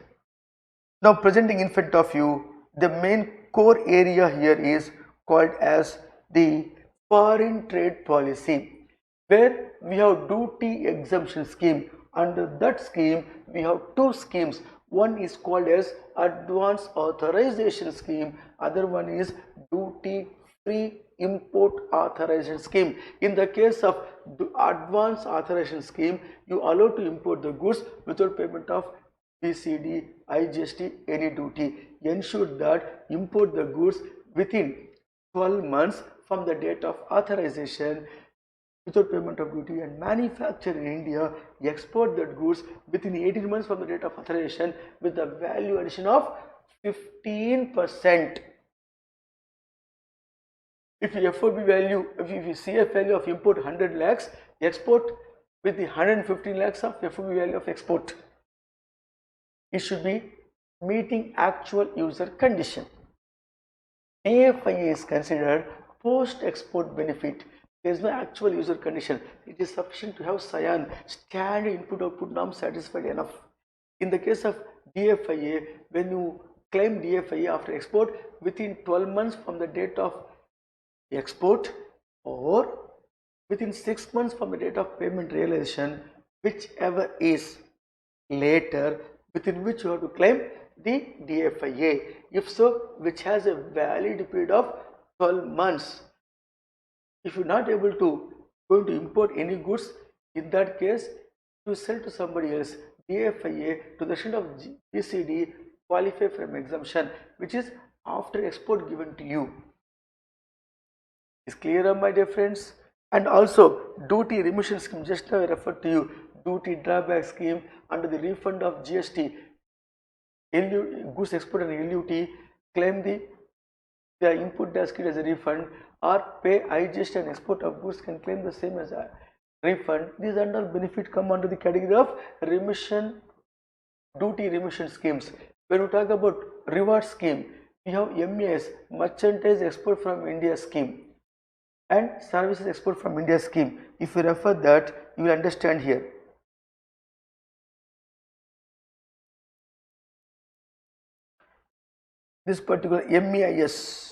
now presenting in front of you, the main core area here is called as the foreign trade policy, where we have duty exemption scheme. Under that scheme, we have two schemes. One is called as advance authorization scheme, other one is duty free import authorization scheme. In the case of the advance authorization scheme, you are allowed to import the goods without payment of BCD, IGST, any duty. Ensure that import the goods within 12 months from the date of authorization without payment of duty, and manufacture in India, export that goods within 18 months from the date of authorization with the value addition of 15%. If you FOB value, if you CF value of import 100 lakhs, export with the 115 lakhs of FOB value of export. It should be meeting actual user condition. DFIA is considered post-export benefit. There is no actual user condition. It is sufficient to have SIAN, standard input-output norm satisfied enough. In the case of DFIA, when you claim DFIA after export within 12 months from the date of export or within 6 months from the date of payment realization, whichever is later, within which you have to claim the DFIA. If so, which has a valid period of 12 months. If you are not able to going to import any goods, in that case you sell to somebody else, DFIA to the extent of BCD qualify from exemption, which is after export given to you. Is clear, my dear friends? And also duty remission scheme, just now I referred to you, duty drawback scheme under the refund of GST, goods export and LUT, claim the input basket as a refund, or pay IGST and export of goods can claim the same as a refund. These and all benefit come under the category of remission, duty remission schemes. When we talk about reward scheme, we have MES, merchandise export from India scheme, and services export from India scheme. If you refer that, you will understand here. This particular MEIS.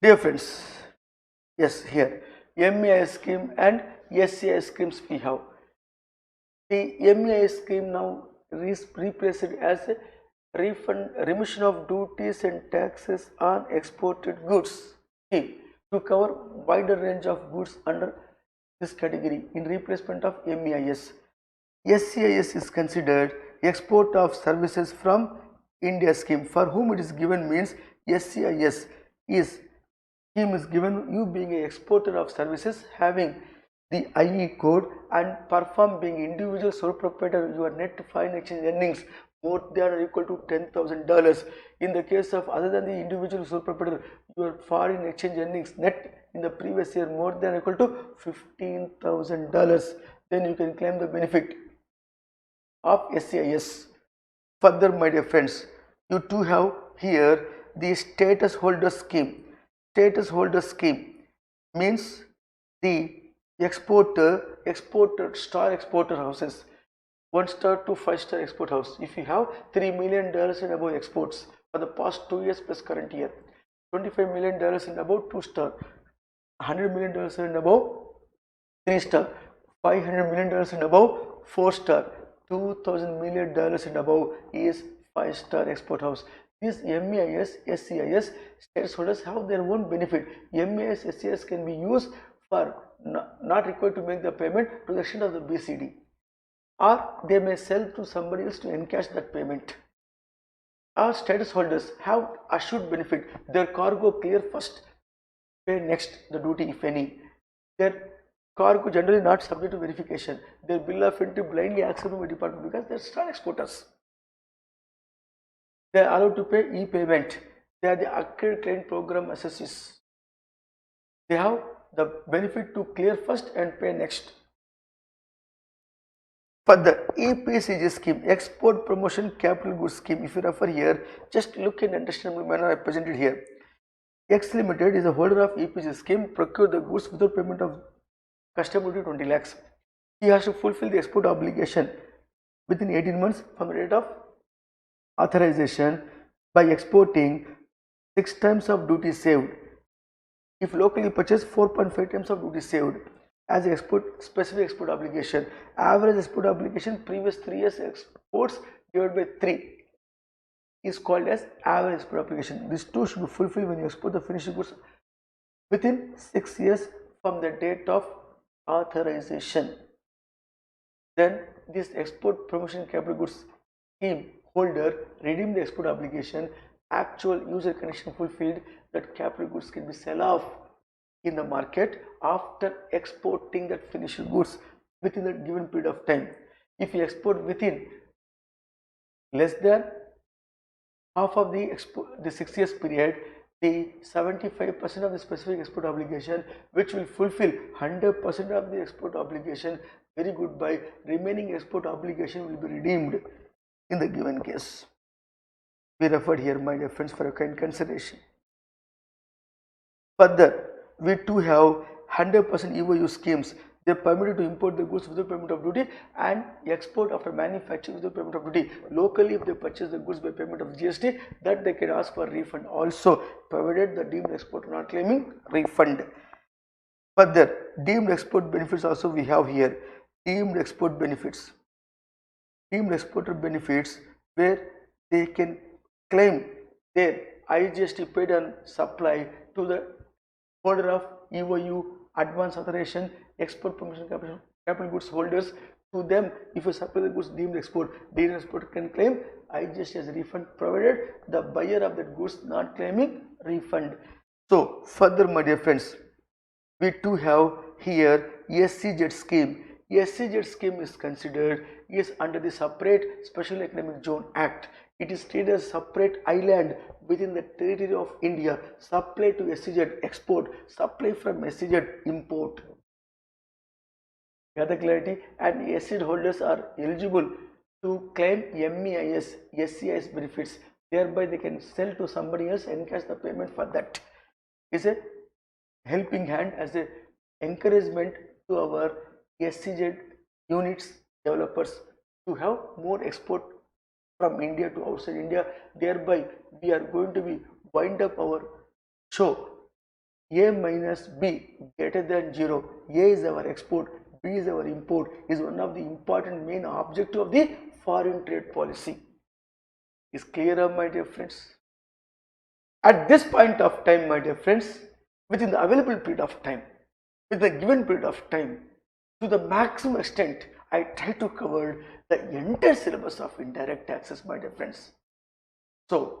Dear friends, yes, here MEIS scheme and SCI schemes we have. The MEIS scheme now is replaced as a refund, remission of duties and taxes on exported goods scheme to cover wider range of goods under this category in replacement of MEIS. SCIS is considered export of services from India scheme. For whom it is given means SCIS is scheme is given you being an exporter of services having the IE code and perform being individual sole proprietor, your net foreign exchange earnings more than or equal to $10,000. In the case of other than the individual sole proprietor, your foreign exchange earnings net in the previous year more than or equal to $15,000, then you can claim the benefit of SCIS. Further, my dear friends, you too have here the status holder scheme. Status holder scheme means the exporter star exporter houses, 1 star to 5 star export house. If you have $3 million and above exports for the past 2 years plus current year, $25 million and above 2 star, $100 million and above 3 star, $500 million and above 4 star, $2,000 million and above is 5 star export house. These MEIS, SCIS stakeholders have their own benefit. MEIS, SCIS can be used for not required to make the payment to the extent of the BCD, or they may sell to somebody else to encash that payment. Our status holders have assured benefit. Their cargo clear first, pay next the duty if any. Their cargo generally not subject to verification. Their bill of entry blindly accepted by department because they are star exporters. They are allowed to pay e-payment. They are the accredited client program assessees. They have the benefit to clear first and pay next. For the EPCG scheme, Export Promotion Capital Goods Scheme, if you refer here, just look in understandable manner I presented here. X Limited is a holder of EPCG scheme, procure the goods without payment of custom duty 20 lakhs. He has to fulfill the export obligation within 18 months from the date of authorization by exporting 6 times of duty saved. If locally purchased, 4.5 times of duty saved as export specific export obligation. Average export obligation previous 3 years exports divided by 3 is called as average export obligation. These two should be fulfilled when you export the finished goods within 6 years from the date of authorization. Then this export promotion capital goods scheme holder redeem the export obligation, actual user condition fulfilled, that capital goods can be sell off in the market after exporting that finished goods within a given period of time. If you export within less than half of the 6 years period, the 75% of the specific export obligation, which will fulfill 100% of the export obligation, very good, by remaining export obligation will be redeemed in the given case. We referred here, my dear friends, for your kind consideration. Further, we too have 100% EOU schemes. They are permitted to import the goods without payment of duty and export after manufacturing without payment of duty. Locally, if they purchase the goods by payment of GST, that they can ask for refund also, provided the deemed exporter not claiming refund. Further, deemed export benefits also we have here. Deemed export benefits. Deemed exporter benefits where they can claim their IGST paid on supply to the holder of EOU, advance authorization, export promotion capital goods holders. To them, if you supply the goods deemed export, deemed exporter can claim IGST as a refund, provided the buyer of that goods not claiming refund. So further, my dear friends, we too have here SEZ scheme. SEZ scheme is considered is under the separate Special Economic Zone Act. It is treated as separate island within the territory of India. Supply to SEZ export, supply from SEZ import. Gather clarity? And SEZ holders are eligible to claim MEIS, SCIS benefits. Thereby they can sell to somebody else and encash the payment for that. Is a helping hand as a encouragement to our SEZ units developers to have more export from India to outside India. Thereby we are going to be wind up our show. A minus B greater than 0. A is our export, B is our import, is one of the important main objective of the foreign trade policy. Is clear, my dear friends? At this point of time, my dear friends, within the available period of time, with the given period of time, to the maximum extent, I try to cover the entire syllabus of indirect taxes, my dear friends. So,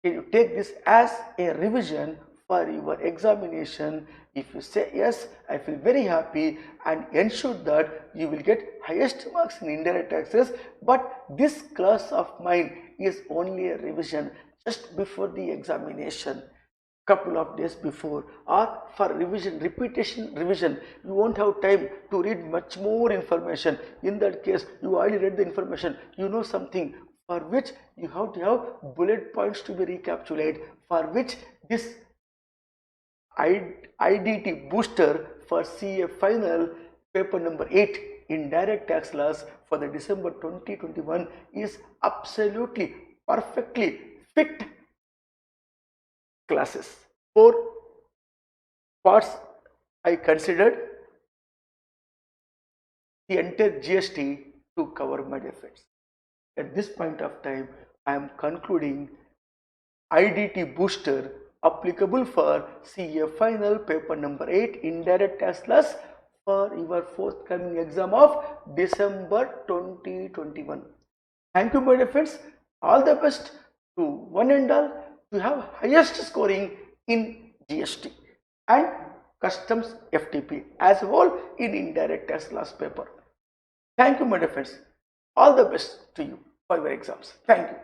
can you take this as a revision for your examination? If you say yes, I feel very happy and ensure that you will get highest marks in indirect taxes. But this class of mine is only a revision just before the examination, couple of days before, or for revision, repetition revision. You won't have time to read much more information. In that case, you already read the information, you know something, for which you have to have bullet points to be recapitulated, for which this IDT booster for CA final paper number 8 indirect tax laws for the December 2021 is absolutely perfectly fit classes. 4 parts I considered the entire GST to cover, my dear friends. At this point of time, I am concluding IDT booster applicable for CA final paper number 8 indirect tax laws for your forthcoming exam of December 2021. Thank you, my dear friends. All the best to one and all to have highest scoring in GST and customs FTP as a whole in indirect tax laws paper. Thank you, my dear friends. All the best to you for your exams. Thank you.